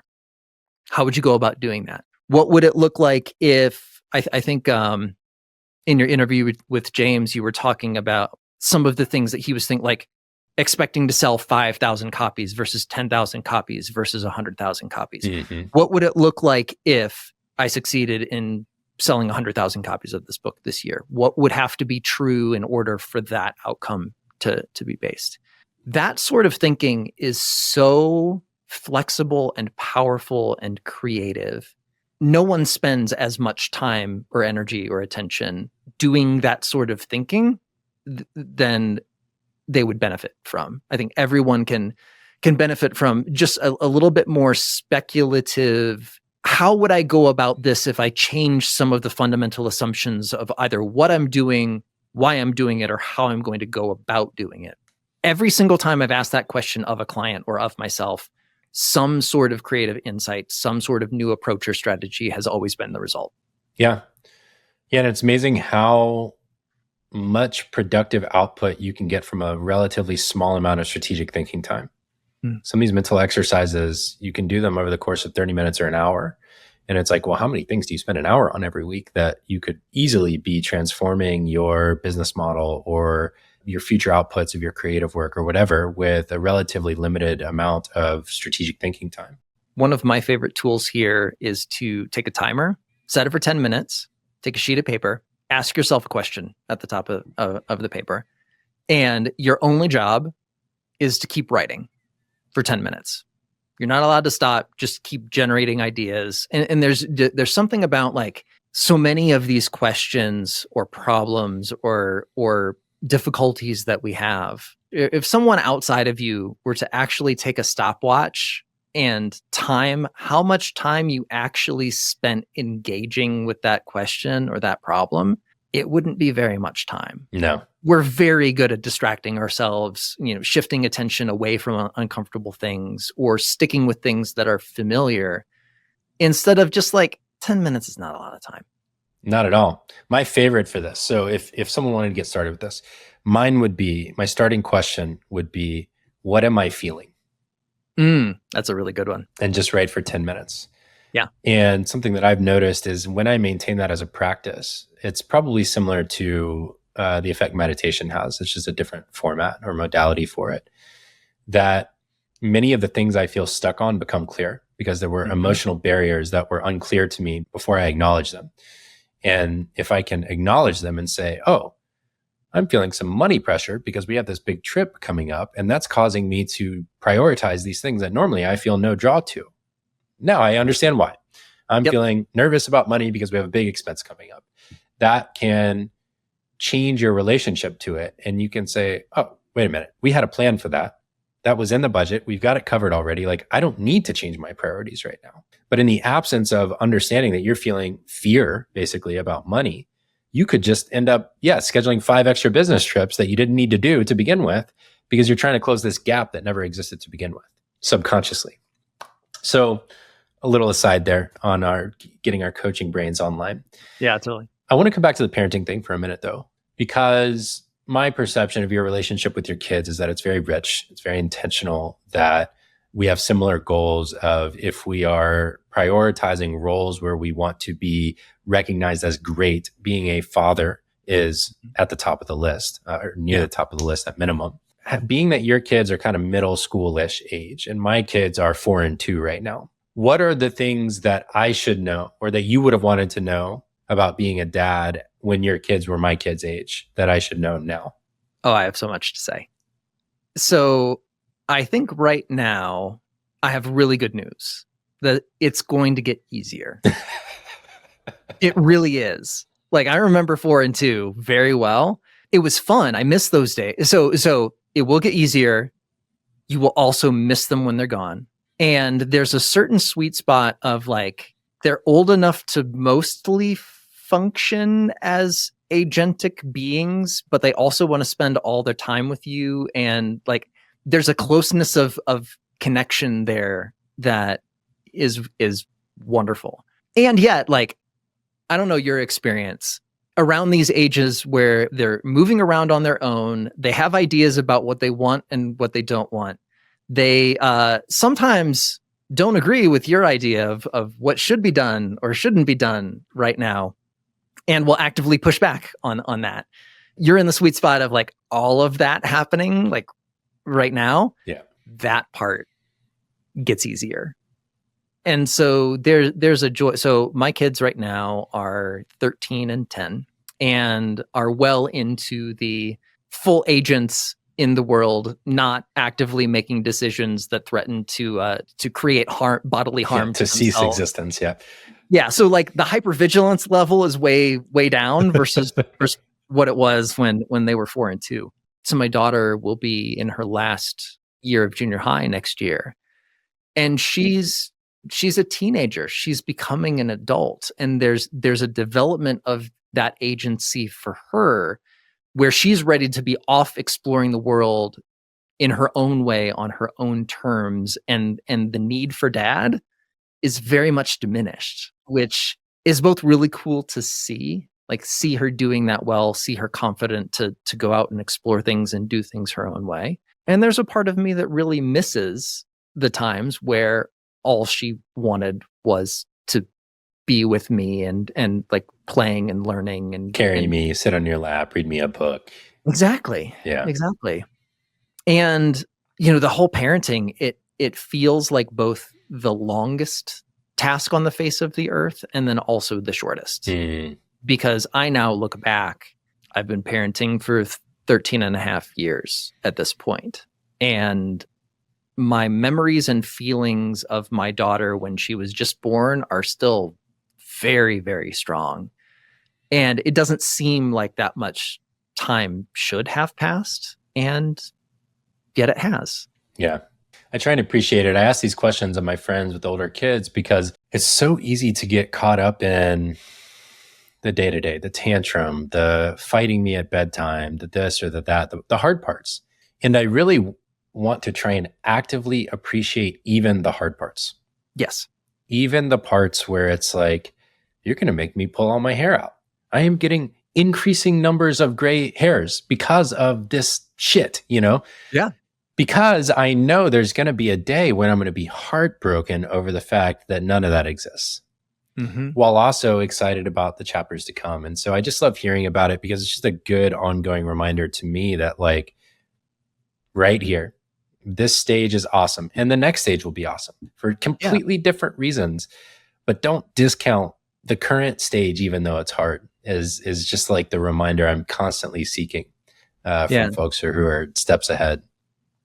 How would you go about doing that? What would it look like if, I think in your interview with James, you were talking about some of the things that he was thinking, like expecting to sell 5,000 copies versus 10,000 copies versus 100,000 copies. Mm-hmm. What would it look like if I succeeded in selling 100,000 copies of this book this year? What would have to be true in order for that outcome to be based? That sort of thinking is so flexible and powerful and creative. No one spends as much time or energy or attention doing that sort of thinking than they would benefit from. I think everyone can benefit from just a little bit more speculative. How would I go about this if I change some of the fundamental assumptions of either what I'm doing, why I'm doing it, or how I'm going to go about doing it? Every single time I've asked that question of a client or of myself, some sort of creative insight, some sort of new approach or strategy has always been the result. Yeah. Yeah. And it's amazing how much productive output you can get from a relatively small amount of strategic thinking time. Some of these mental exercises, you can do them over the course of 30 minutes or an hour. And it's like, well, how many things do you spend an hour on every week that you could easily be transforming your business model or your future outputs of your creative work or whatever with a relatively limited amount of strategic thinking time? One of my favorite tools here is to take a timer, set it for 10 minutes, take a sheet of paper, ask yourself a question at the top of the paper. And your only job is to keep writing for 10 minutes. You're not allowed to stop, just keep generating ideas. And there's something about like so many of these questions or problems or difficulties that we have. If someone outside of you were to actually take a stopwatch and time how much time you actually spent engaging with that question or that problem, it wouldn't be very much time. No. We're very good at distracting ourselves, shifting attention away from uncomfortable things or sticking with things that are familiar instead of just like 10 minutes is not a lot of time. Not at all. My favorite for this. So if someone wanted to get started with this, my starting question would be, what am I feeling? That's a really good one. And just write for 10 minutes. Yeah. And something that I've noticed is when I maintain that as a practice, it's probably similar to the effect meditation has. It's just a different format or modality for it. That many of the things I feel stuck on become clear because there were emotional barriers that were unclear to me before I acknowledged them. And if I can acknowledge them and say, oh, I'm feeling some money pressure because we have this big trip coming up, and that's causing me to prioritize these things that normally I feel no draw to. Now I understand why. I'm feeling nervous about money because we have a big expense coming up. That can change your relationship to it. And you can say, oh, wait a minute. We had a plan for that. That was in the budget. We've got it covered already. Like, I don't need to change my priorities right now. But in the absence of understanding that you're feeling fear, basically, about money, you could just end up, scheduling 5 extra business trips that you didn't need to do to begin with because you're trying to close this gap that never existed to begin with, subconsciously. So a little aside there on our getting our coaching brains online. Yeah, totally. I want to come back to the parenting thing for a minute, though, because my perception of your relationship with your kids is that it's very rich. It's very intentional, that we have similar goals of if we are prioritizing roles where we want to be recognized as great, being a father is at the top of the list, or near the top of the list at minimum. Being that your kids are kind of middle school-ish age, and my kids are 4 and 2 right now, what are the things that I should know or that you would have wanted to know about being a dad when your kids were my kids' age that I should know now? Oh, I have so much to say. So I think right now I have really good news that it's going to get easier. It really is. Like, I remember 4 and 2 very well. It was fun. I miss those days. So it will get easier. You will also miss them when they're gone. And there's a certain sweet spot of like, they're old enough to mostly function as agentic beings, but they also want to spend all their time with you. And like, there's a closeness of connection there that is wonderful. And yet, like, I don't know your experience around these ages where they're moving around on their own. They have ideas about what they want and what they don't want. They sometimes don't agree with your idea of what should be done or shouldn't be done right now, and will actively push back on that. You're in the sweet spot of like all of that happening like right now. Yeah. That part gets easier. And so there's a joy. So my kids right now are 13 and 10 and are well into the full agents in the world, not actively making decisions that threaten to create bodily harm to cease existence. Yeah. Yeah. So like the hypervigilance level is way down versus what it was when they were 4 and 2. So my daughter will be in her last year of junior high next year. And she's a teenager. She's becoming an adult. And there's a development of that agency for her where she's ready to be off exploring the world in her own way, on her own terms. And the need for dad is very much diminished, which is both really cool to see, like see her doing that well, see her confident to go out and explore things and do things her own way. And there's a part of me that really misses the times where all she wanted was to be with me and like playing and learning and carry me, sit on your lap, read me a book. Exactly. Yeah. Exactly. And the whole parenting, it feels like both the longest task on the face of the earth and then also the shortest. Because I now look back, I've been parenting for 13 and a half years at this point. And my memories and feelings of my daughter when she was just born are still very, very strong. And it doesn't seem like that much time should have passed. And yet it has. Yeah. I try and appreciate it. I ask these questions of my friends with older kids because it's so easy to get caught up in the day-to-day, the tantrum, the fighting me at bedtime, the this or the that, the hard parts. And I really want to try and actively appreciate even the hard parts. Yes. Even the parts where it's like, you're going to make me pull all my hair out. I am getting increasing numbers of gray hairs because of this shit, Yeah. Because I know there's going to be a day when I'm going to be heartbroken over the fact that none of that exists. While also excited about the chapters to come. And so I just love hearing about it because it's just a good ongoing reminder to me that like right here, this stage is awesome. And the next stage will be awesome for completely different reasons. But don't discount the current stage, even though it's hard, is just like the reminder I'm constantly seeking from folks who are steps ahead.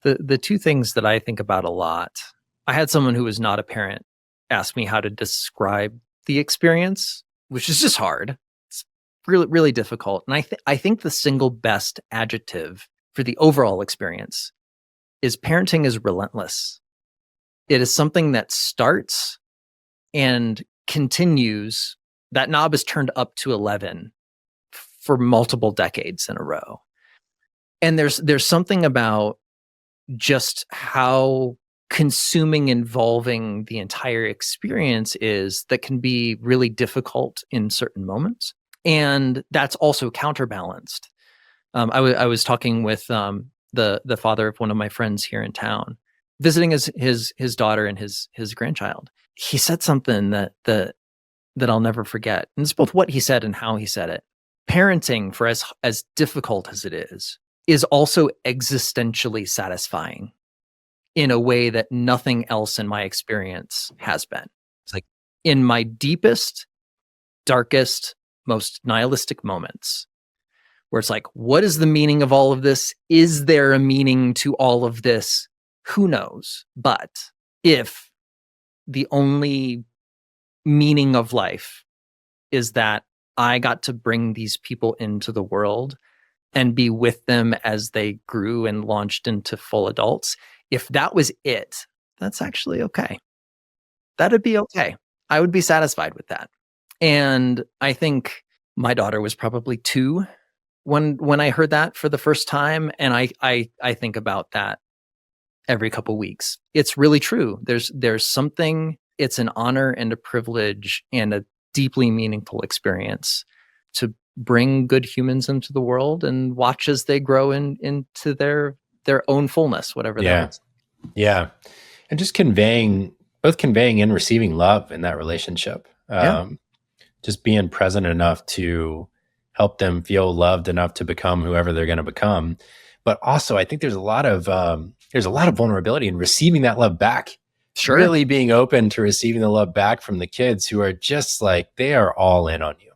The two things that I think about a lot, I had someone who was not a parent ask me how to describe the experience, which is just hard. It's really, really difficult. And I think the single best adjective for the overall experience is parenting is relentless. It is something that starts and continues. That knob is turned up to 11 for multiple decades in a row. And there's something about just how consuming, involving the entire experience is that can be really difficult in certain moments. And that's also counterbalanced. I was talking with the father of one of my friends here in town, visiting his daughter and his grandchild. He said something that I'll never forget. And it's both what he said and how he said it. Parenting, for as difficult as it is also existentially satisfying in a way that nothing else in my experience has been. It's like in my deepest, darkest, most nihilistic moments, where it's like, what is the meaning of all of this? Is there a meaning to all of this? Who knows? But if the only meaning of life is that I got to bring these people into the world and be with them as they grew and launched into full adults, if that was it, that's actually okay. That'd be okay. I would be satisfied with that. And I think my daughter was probably 2 when I heard that for the first time, and I think about that every couple weeks. It's really true. There's something. It's an honor and a privilege and a deeply meaningful experience to bring good humans into the world and watch as they grow into their own fullness, whatever that is. Yeah. And just both conveying and receiving love in that relationship. Just being present enough to help them feel loved enough to become whoever they're going to become. But also, I think there's a lot of vulnerability in receiving that love back. Sure. Really being open to receiving the love back from the kids who are just like, they are all in on you.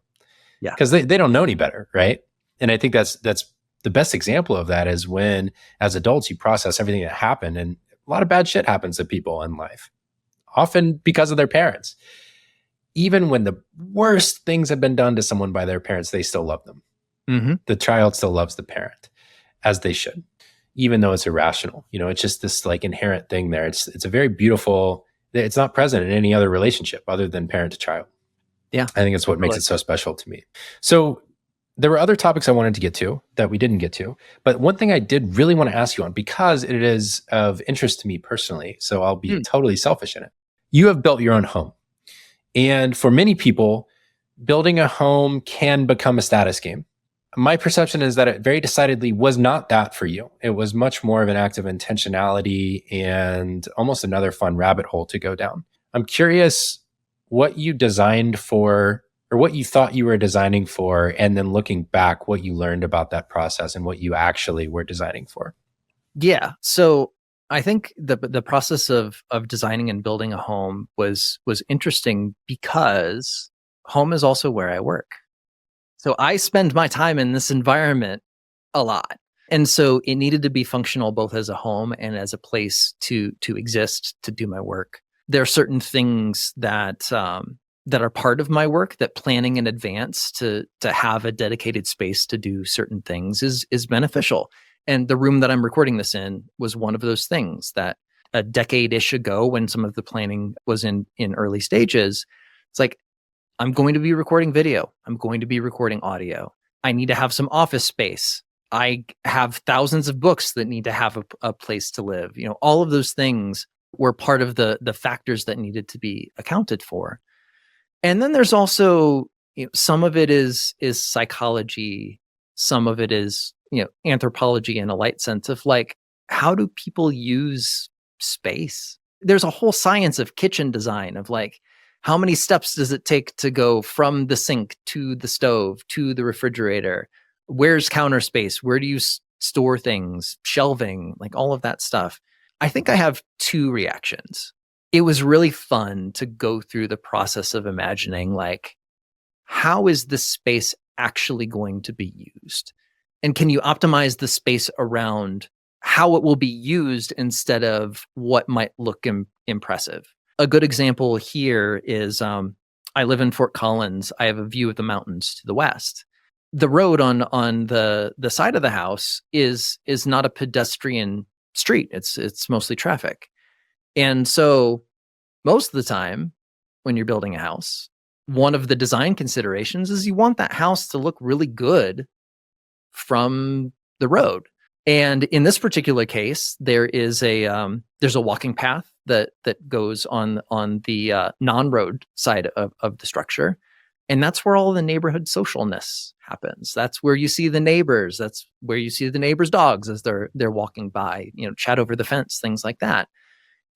Yeah. Because they don't know any better, right? And I think that's the best example of that is when, as adults, you process everything that happened, and a lot of bad shit happens to people in life, often because of their parents. Even when the worst things have been done to someone by their parents, they still love them. Mm-hmm. The child still loves the parent, as they should, even though it's irrational. It's just this like inherent thing there. It's a very beautiful. It's not present in any other relationship other than parent to child. Yeah, I think it's what makes it so special to me. So there were other topics I wanted to get to that we didn't get to, but one thing I did really want to ask you on, because it is of interest to me personally, so I'll be totally selfish in it. You have built your own home. And for many people, building a home can become a status game. My perception is that it very decidedly was not that for you. It was much more of an act of intentionality and almost another fun rabbit hole to go down. I'm curious what you designed for, or what you thought you were designing for, and then looking back, what you learned about that process and what you actually were designing for. Yeah. So I think the process of designing and building a home was interesting because home is also where I work. So I spend my time in this environment a lot. And so it needed to be functional both as a home and as a place to exist, to do my work. There are certain things that are part of my work that planning in advance to have a dedicated space to do certain things is beneficial. And the room that I'm recording this in was one of those things that a decade-ish ago, when some of the planning was in early stages, it's like, I'm going to be recording video. I'm going to be recording audio. I need to have some office space. I have thousands of books that need to have a place to live. All of those things were part of the factors that needed to be accounted for. And then there's also, some of it is psychology. Some of it is, anthropology in a light sense of like, how do people use space? There's a whole science of kitchen design of like, how many steps does it take to go from the sink to the stove to the refrigerator? Where's counter space? Where do you store things? Shelving, like all of that stuff. I think I have 2 reactions. It was really fun to go through the process of imagining like, how is this space actually going to be used? And can you optimize the space around how it will be used instead of what might look impressive? A good example here is I live in Fort Collins. I have a view of the mountains to the west. The road on the side of the house is not a pedestrian street. It's mostly traffic. And so most of the time when you're building a house, one of the design considerations is you want that house to look really good from the road. And in this particular case, there's a walking path that goes on the non-road side of the structure. And that's where all the neighborhood socialness happens. That's where you see the neighbors. That's where you see the neighbors' dogs as they're walking by, chat over the fence, things like that.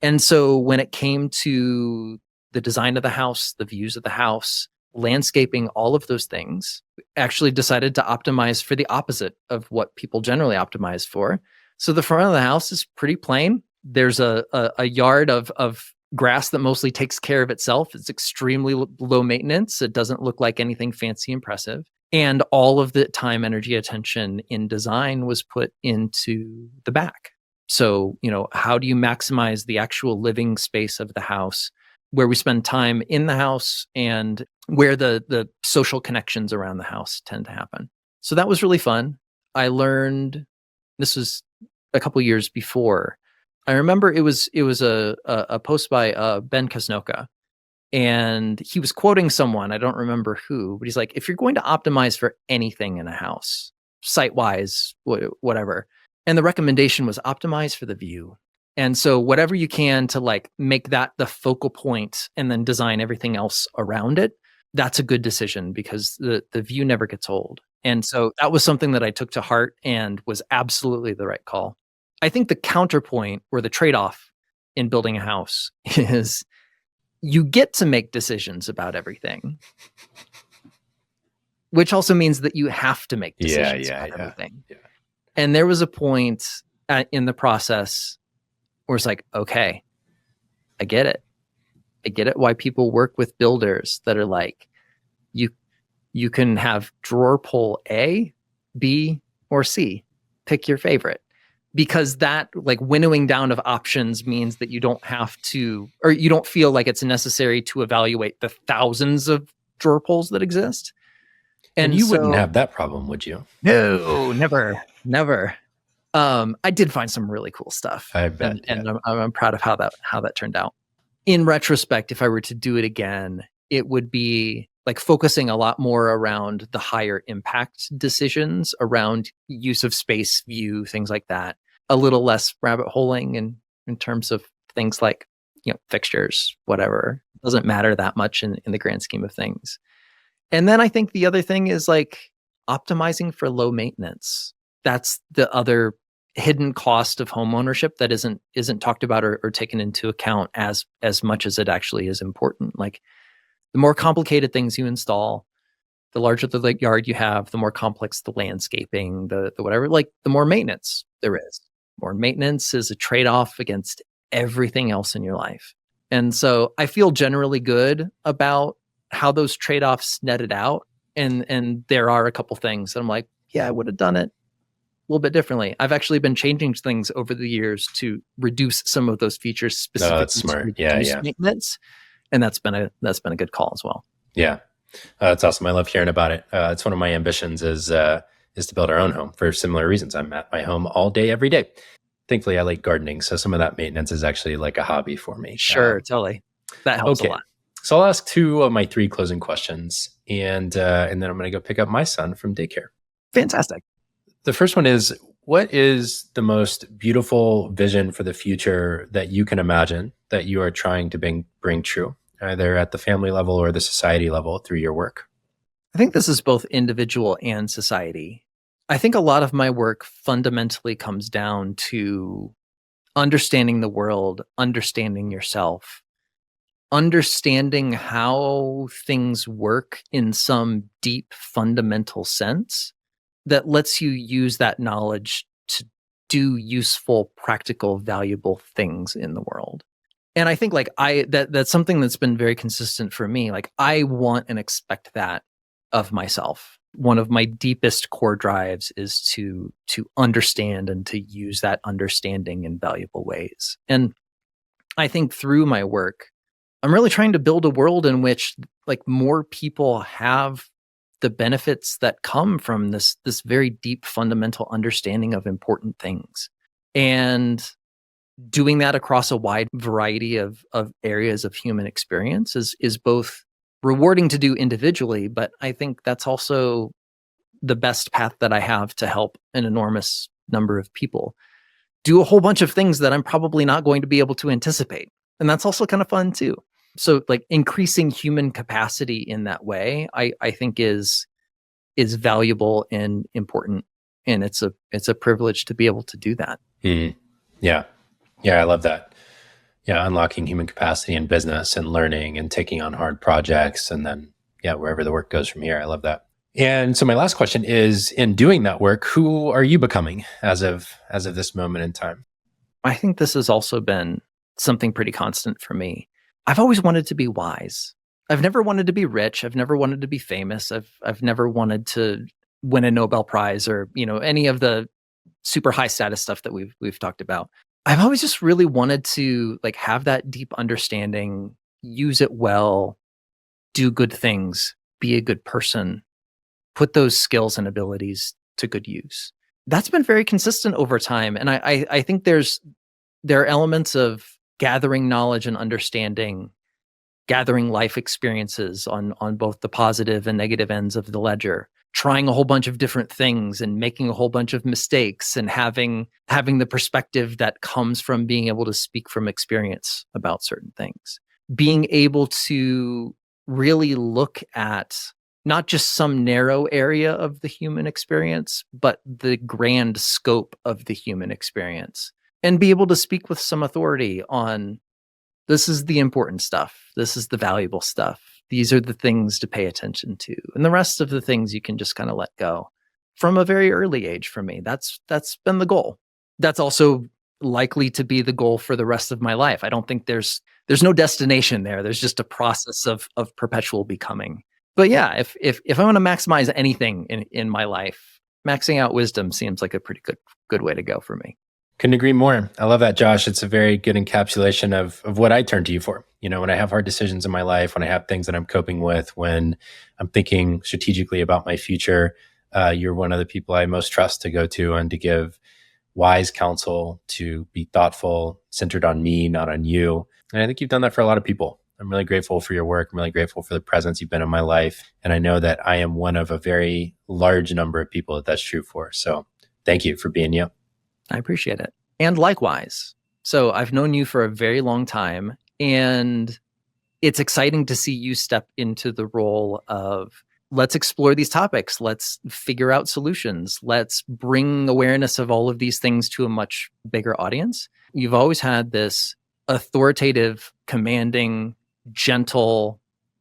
And so when it came to the design of the house, the views of the house, landscaping, all of those things, actually decided to optimize for the opposite of what people generally optimize for. So the front of the house is pretty plain. There's a yard of grass that mostly takes care of itself. It's extremely low maintenance. It doesn't look like anything fancy impressive. And all of the time, energy, attention in design was put into the back. So, how do you maximize the actual living space of the house, where we spend time in the house and where the social connections around the house tend to happen? So that was really fun. I learned, this was a couple years before. I remember it was a post by Ben Kasnoka, and he was quoting someone, I don't remember who, but he's like, if you're going to optimize for anything in a house, site-wise, whatever, and the recommendation was optimize for the view. And so whatever you can to like make that the focal point and then design everything else around it, that's a good decision, because the view never gets old. And so that was something that I took to heart and was absolutely the right call. I think the counterpoint or the trade-off in building a house is you get to make decisions about everything, which also means that you have to make decisions about everything. Yeah. And there was a point in the process where it's like, okay, I get it. I get it why people work with builders that are like, you can have drawer pull A, B, or C. Pick your favorite. Because that like winnowing down of options means that you don't have to, or you don't feel like it's necessary to evaluate the thousands of drawer pulls that exist. And you wouldn't have that problem, would you? No, never. I did find some really cool stuff. I bet. And I'm proud of how that turned out. In retrospect, if I were to do it again, it would be like focusing a lot more around the higher impact decisions around use of space, view, things like that. A little less rabbit holing in terms of things like, fixtures, whatever. It doesn't matter that much in the grand scheme of things. And then I think the other thing is like optimizing for low maintenance. That's the other hidden cost of home ownership that isn't talked about or taken into account as much as it actually is important. Like the more complicated things you install, the larger the yard you have, the more complex the landscaping, the whatever, like the more maintenance there is. More maintenance is a trade-off against everything else in your life. And so I feel generally good about how those trade-offs netted out. And there are a couple things that I'm like, yeah, I would have done it a little bit differently. I've actually been changing things over the years to reduce some of those features specifically. Oh, that's smart. Yeah. Maintenance. And that's been a good call as well. Yeah. That's awesome. I love hearing about it. It's one of my ambitions is to build our own home for similar reasons. I'm at my home all day, every day. Thankfully, I like gardening. So some of that maintenance is actually like a hobby for me. Sure. Totally. That helps a lot. So I'll ask 2 of my 3 closing questions, and then I'm going to go pick up my son from daycare. Fantastic. The first one is, what is the most beautiful vision for the future that you can imagine that you are trying to bring true, either at the family level or the society level through your work? I think this is both individual and society. I think a lot of my work fundamentally comes down to understanding the world, understanding yourself, understanding how things work in some deep fundamental sense that lets you use that knowledge to do useful, practical, valuable things in the world. And I think like that's something that's been very consistent for me. Like I want and expect that of myself. One of my deepest core drives is to understand and to use that understanding in valuable ways. And I think through my work, I'm really trying to build a world in which like more people have the benefits that come from this very deep fundamental understanding of important things. And doing that across a wide variety of areas of human experience is both rewarding to do individually, but I think that's also the best path that I have to help an enormous number of people do a whole bunch of things that I'm probably not going to be able to anticipate. And that's also kind of fun too. So like increasing human capacity in that way, I think is valuable and important. And it's a privilege to be able to do that. Mm-hmm. Yeah. Yeah. I love that. Yeah. Unlocking human capacity in business and learning and taking on hard projects. And then, wherever the work goes from here. I love that. And so my last question is, in doing that work, who are you becoming as of this moment in time? I think this has also been something pretty constant for me. I've always wanted to be wise. I've never wanted to be rich. I've never wanted to be famous. I've never wanted to win a Nobel Prize or, any of the super high status stuff that we've talked about. I've always just really wanted to have that deep understanding, use it well, do good things, be a good person, put those skills and abilities to good use. That's been very consistent over time. And I think there are elements of gathering knowledge and understanding, gathering life experiences on both the positive and negative ends of the ledger, trying a whole bunch of different things and making a whole bunch of mistakes and having the perspective that comes from being able to speak from experience about certain things. Being able to really look at not just some narrow area of the human experience, but the grand scope of the human experience. And be able to speak with some authority on, this is the important stuff. This is the valuable stuff. These are the things to pay attention to. And the rest of the things you can just kind of let go. From a very early age for me, that's been the goal. That's also likely to be the goal for the rest of my life. I don't think there's no destination there. There's just a process of perpetual becoming. But yeah, if I want to maximize anything in my life, maxing out wisdom seems like a pretty good way to go for me. Couldn't agree more. I love that, Josh. It's a very good encapsulation of what I turn to you for. When I have hard decisions in my life, when I have things that I'm coping with, when I'm thinking strategically about my future, you're one of the people I most trust to go to and to give wise counsel, to be thoughtful, centered on me, not on you. And I think you've done that for a lot of people. I'm really grateful for your work. I'm really grateful for the presence you've been in my life. And I know that I am one of a very large number of people that that's true for. So thank you for being you. I appreciate it. And likewise. So I've known you for a very long time, and it's exciting to see you step into the role of, let's explore these topics. Let's figure out solutions. Let's bring awareness of all of these things to a much bigger audience. You've always had this authoritative, commanding, gentle,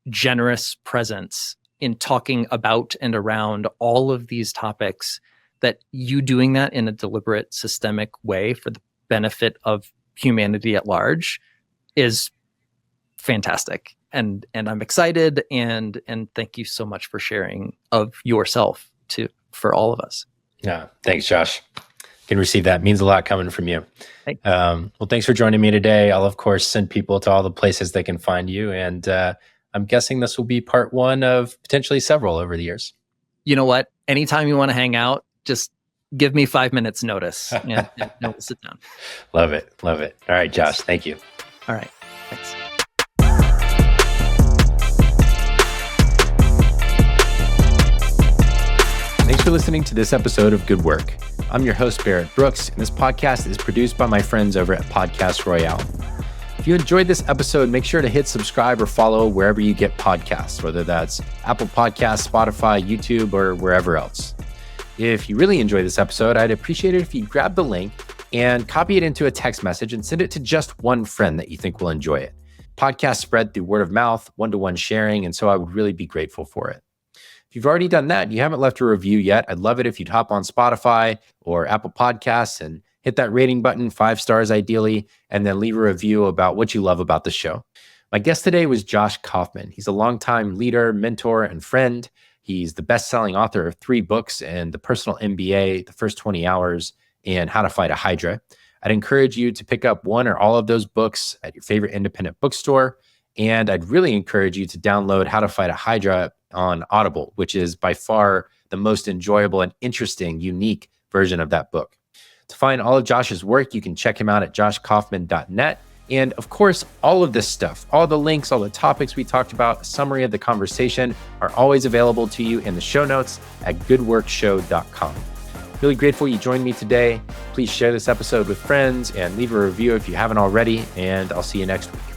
generous presence in talking about and around all of these topics, that you doing that in a deliberate, systemic way for the benefit of humanity at large is fantastic. And I'm excited, and thank you so much for sharing of yourself for all of us. Yeah, thanks, Josh. Can receive that. It means a lot coming from you. Thanks. Well, thanks for joining me today. I'll of course send people to all the places they can find you, and I'm guessing this will be part one of potentially several over the years. You know what? Anytime you want to hang out, just give me 5 minutes notice and we'll sit down. Love it. Love it. All right, Josh. Thank you. All right. Thanks. Thanks for listening to this episode of Good Work. I'm your host, Barrett Brooks, and this podcast is produced by my friends over at Podcast Royale. If you enjoyed this episode, make sure to hit subscribe or follow wherever you get podcasts, whether that's Apple Podcasts, Spotify, YouTube, or wherever else. If you really enjoyed this episode, I'd appreciate it if you grab the link and copy it into a text message and send it to just one friend that you think will enjoy it. Podcasts spread through word of mouth, one-to-one sharing, and so I would really be grateful for it. If you've already done that and you haven't left a review yet, I'd love it if you'd hop on Spotify or Apple Podcasts and hit that rating button, 5 stars ideally, and then leave a review about what you love about the show. My guest today was Josh Kaufman. He's a longtime leader, mentor, and friend. He's the best-selling author of 3 books and The Personal MBA, The First 20 Hours, and How to Fight a Hydra. I'd encourage you to pick up one or all of those books at your favorite independent bookstore. And I'd really encourage you to download How to Fight a Hydra on Audible, which is by far the most enjoyable and interesting, unique version of that book. To find all of Josh's work, you can check him out at joshkaufman.net. And of course, all of this stuff, all the links, all the topics we talked about, a summary of the conversation are always available to you in the show notes at goodworkshow.com. Really grateful you joined me today. Please share this episode with friends and leave a review if you haven't already, and I'll see you next week.